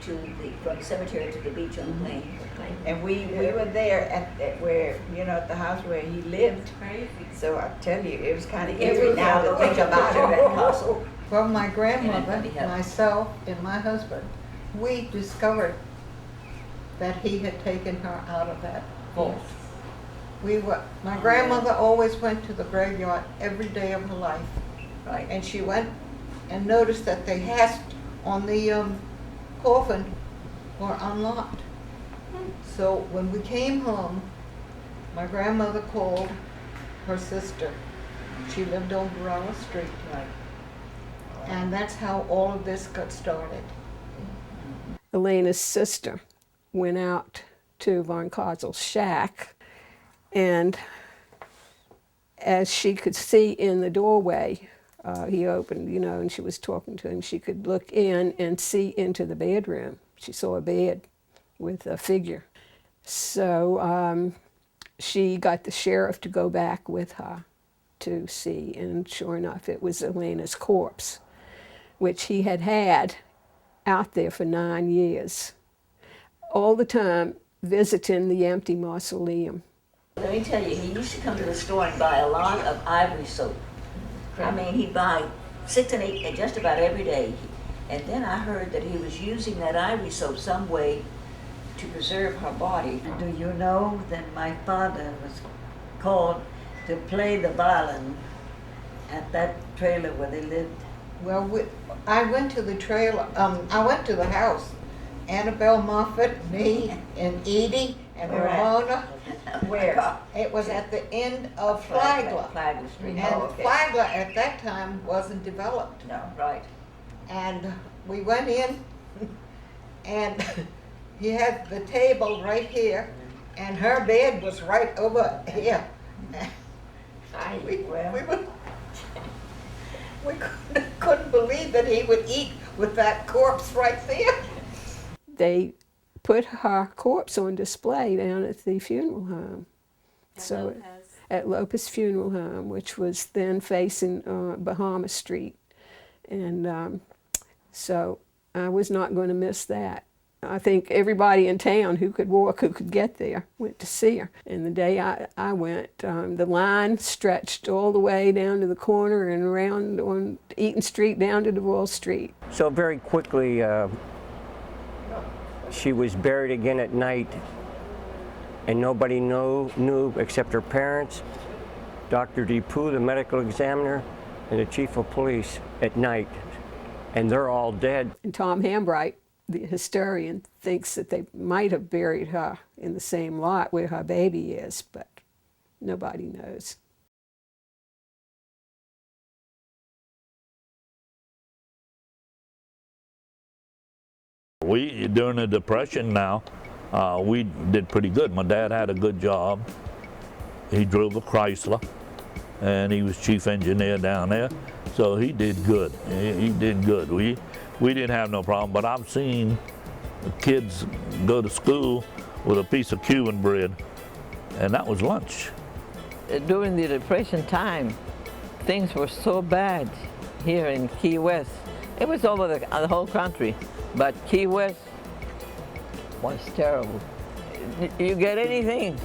from the cemetery to the beach on the plane. And we were there at where, at the house where he lived. So I tell you, it was kind of eerie now to think about it. Well, my grandmother, myself, and my husband, we discovered that he had taken her out of that vault. My grandmother always went to the graveyard every day of her life. Right. And she went and noticed that the hasps on the coffin were unlocked. So when we came home, my grandmother called her sister. She lived on Barroso Street. Right. And that's how all of this got started. Elena's sister went out to Van Cosel's shack, and as she could see in the doorway, he opened, and she was talking to him, she could look in and see into the bedroom. She saw a bed with a figure. So she got the sheriff to go back with her to see, and sure enough, it was Elena's corpse, which he had had out there for 9 years, all the time visiting the empty mausoleum. Let me tell you, he used to come to the store and buy a lot of ivory soap. I mean, he'd buy 6 and 8 just about every day. And then I heard that he was using that ivory soap some way to preserve her body. Do you know that my father was called to play the violin at that trailer where they lived? Well, I went to the trailer, I went to the house. Annabelle Moffett, me, and Edie, and Ramona. Where? It was at the end of Flagler. Flagler Street. And Oh, okay. Flagler at that time wasn't developed. No, right. And we went in, and he had the table right here, and her bed was right over here. We couldn't believe that he would eat with that corpse right there. They put her corpse on display down at the funeral home. At Lopez Funeral Home, which was then facing Bahama Street. And so I was not going to miss that. I think everybody in town who could walk, who could get there, went to see her. And the day I went, the line stretched all the way down to the corner and around on Eaton Street down to DeVille Street. So very quickly, she was buried again at night, and nobody knew except her parents, Dr. Depew, the medical examiner, and the chief of police at night, and they're all dead. And Tom Hambright, the historian, thinks that they might have buried her in the same lot where her baby is, but nobody knows. During the Depression now, we did pretty good. My dad had a good job. He drove a Chrysler, and he was chief engineer down there, so he did good. He did good. We didn't have no problem, but I've seen kids go to school with a piece of Cuban bread, and that was lunch. During the Depression time, things were so bad here in Key West. It was over the whole country, but Key West was terrible. You get anything.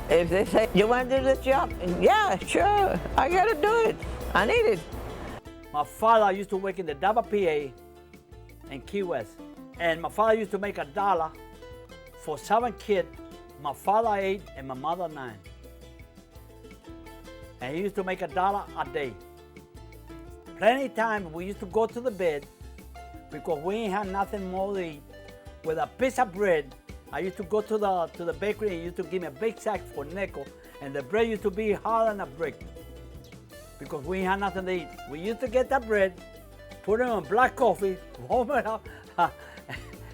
If they say, you want to do this job? Yeah, sure, I gotta do it. I need it. My father used to work in the double PA in Key West. And my father used to make $1 for 7 kids. My father 8 and my mother 9. And he used to make $1 a day. Plenty of time we used to go to the bed because we ain't had nothing more to eat. With a piece of bread, I used to go to the bakery and he used to give me a big sack for a nickel, and the bread used to be harder than a brick because we ain't had nothing to eat. We used to get that bread, put it in black coffee, warm it up,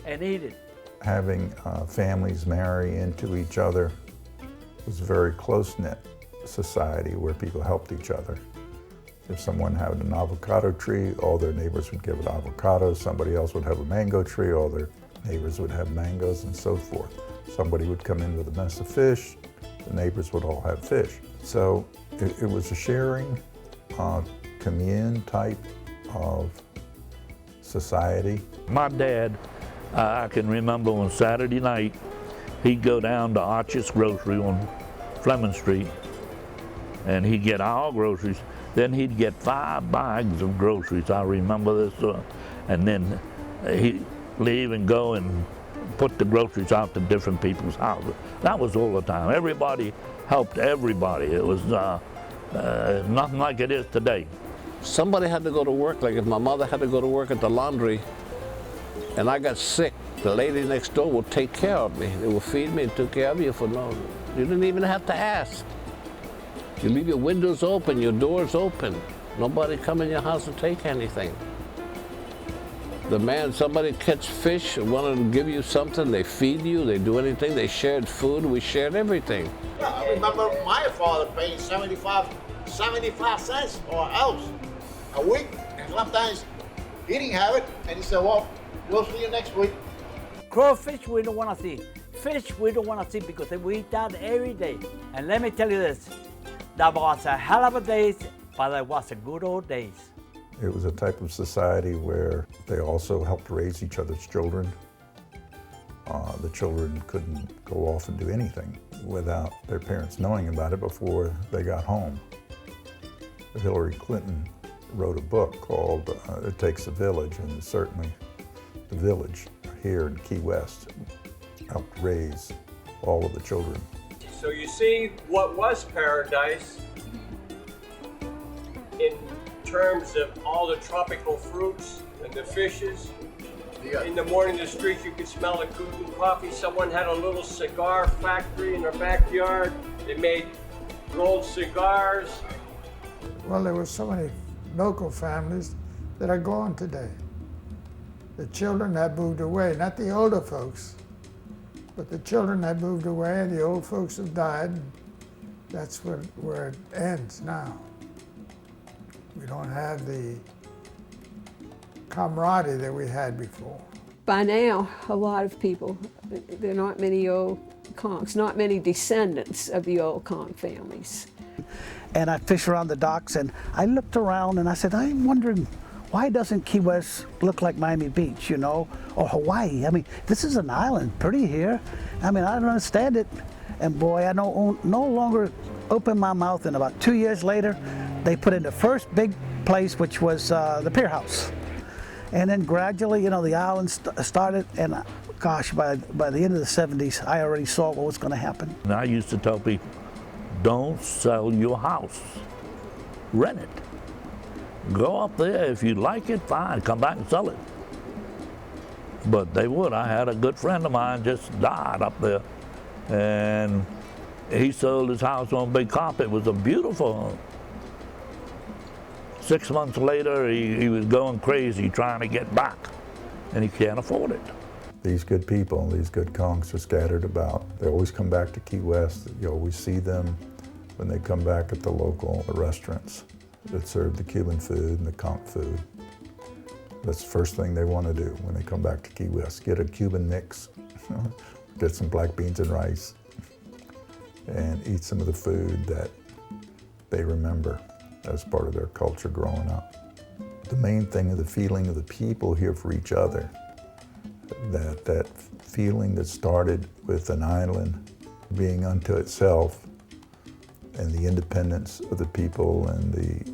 and eat it. Having families marry into each other was a very close-knit society where people helped each other. If someone had an avocado tree, all their neighbors would give it avocados. Somebody else would have a mango tree, all their neighbors would have mangoes, and so forth. Somebody would come in with a mess of fish, the neighbors would all have fish. So it was a sharing, commune type of society. My dad, I can remember on Saturday night, he'd go down to Arch's Grocery on Fleming Street, and he'd get our groceries. Then he'd get 5 bags of groceries. I remember this. And then he'd leave and go and put the groceries out to different people's houses. That was all the time. Everybody helped everybody. It was nothing like it is today. Somebody had to go to work, like if my mother had to go to work at the laundry and I got sick, the lady next door would take care of me. They would feed me and took care of you for no, you didn't even have to ask. You leave your windows open, your doors open. Nobody come in your house and take anything. Somebody catch fish and wanted to give you something, they feed you, they do anything, they shared food, we shared everything. Yeah, I remember my father paying 75 cents or else a week, and sometimes he didn't have it, and he said, well, we'll see you next week. Crawfish we don't want to see. Fish we don't want to see because we eat that every day. And let me tell you this, that was a hell of a days, but it was a good old days. It was a type of society where they also helped raise each other's children. The children couldn't go off and do anything without their parents knowing about it before they got home. Hillary Clinton wrote a book called It Takes a Village, and certainly the village here in Key West helped raise all of the children. So you see what was paradise in terms of all the tropical fruits and the fishes. In the morning, the streets, you could smell the Cuban coffee. Someone had a little cigar factory in their backyard. They made rolled cigars. Well, there were so many local families that are gone today. The children have moved away, not the older folks, but the children have moved away and the old folks have died. That's where it ends now. We don't have the camaraderie that we had before. By now, a lot of people, there are not many old Conchs, not many descendants of the old Conch families. And I fished around the docks and I looked around and I said, I'm wondering, why doesn't Key West look like Miami Beach, you know, or Hawaii? I mean, this is an island, pretty here. I mean, I don't understand it. And boy, I no longer opened my mouth, and about 2 years later, they put in the first big place, which was the Pier House. And then gradually, you know, the island started, and gosh, by the end of the 70s, I already saw what was going to happen. And I used to tell people, don't sell your house, rent it. Go up there, if you like it, fine, come back and sell it. But they would. I had a good friend of mine just died up there, and he sold his house on Big Carpet. It was a beautiful home. 6 months later, he was going crazy trying to get back, and he can't afford it. These good people, these good Conchs are scattered about. They always come back to Key West. You always see them when they come back at the local restaurants that serve the Cuban food and the Conch food. That's the first thing they want to do when they come back to Key West. Get a Cuban mix, get some black beans and rice, and eat some of the food that they remember as part of their culture growing up. The main thing is the feeling of the people here for each other. That feeling that started with an island being unto itself, and the independence of the people, and the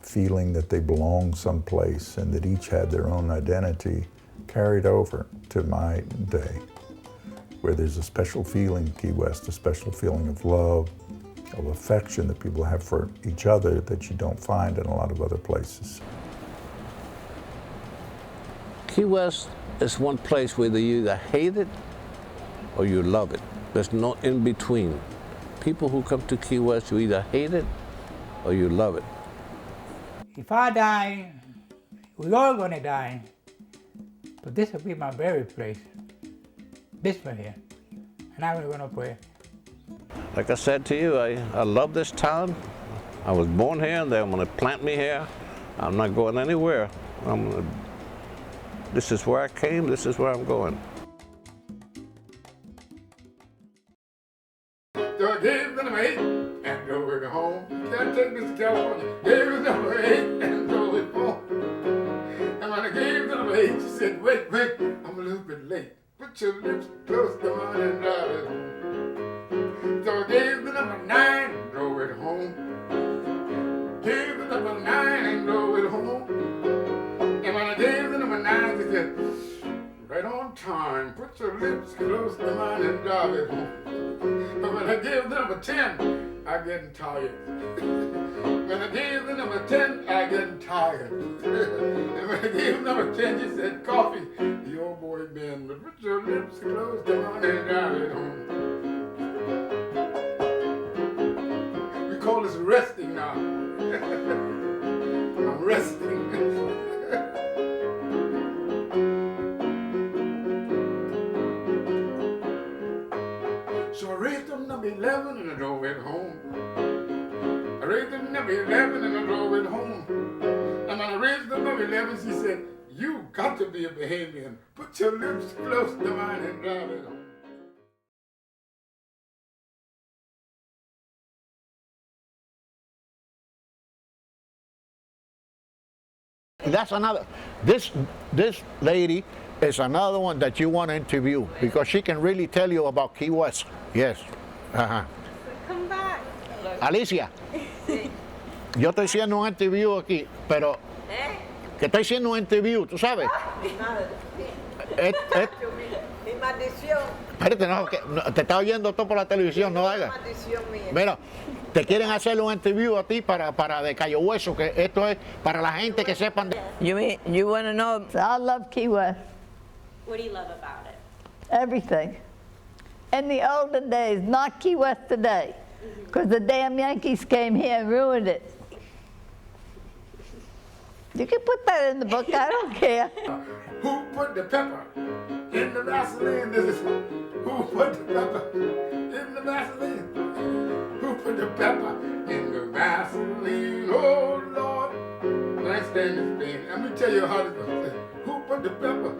feeling that they belonged someplace and that each had their own identity, carried over to my day, where there's a special feeling in Key West, a special feeling of love, of affection that people have for each other that you don't find in a lot of other places. Key West is one place where you either hate it or you love it. There's no in between. People who come to Key West, you either hate it or you love it. If I die, we're all gonna die. But this will be my burial place. This one here. And I'm gonna pray. Like I said to you, I love this town. I was born here, and they're gonna plant me here. I'm not going anywhere. This is where I came, this is where I'm going. So I gave the number 8 and go home. Gotta take Mr. California. Gave the number 8 and go home. And when I gave the put your lips close to mine and drive it home. So I gave the number 9 and drove it home. Gave the number 9 and drove it home. And when I gave the number 9, they said, right on time, put your lips close to mine and drive it home. But when I gave the number 10, I getting tired. When I gave the number 10, I getting tired. And when I gave number 10, she said, coffee, the old boy Ben, but put your lips close to mine and drive it home. We call this resting now. I'm resting. So I raised up number 11 and I drove it home. I raised up number 11 and I drove it home. And when I raised up number 11, she said, you got to be a Bahamian. Put your lips close to mine and drive it home. That's another, this lady is another one that you want to interview because she can really tell you about Key West. Yes. Ajá. Come back. Alicia, yo estoy haciendo un interview aquí, pero que estoy haciendo un interview, ¿tú sabes? Mi maldición. Espérate, no, que te está oyendo todo por la televisión, no hagas. Maldición mía. Mira, te quieren hacer un interview a ti para de Cayo Hueso, que esto es para la gente que sepan. You want to know? I love Key West. What do you love about it? Everything. In the olden days, not Key West today, because the damn Yankees came here and ruined it. You can put that in the book, I don't care. Who put the pepper in the Vaseline? This is who put the pepper in the Vaseline? Who put the pepper in the Vaseline? Oh Lord, nice stand this thing. Let me tell you how this goes. Who put the pepper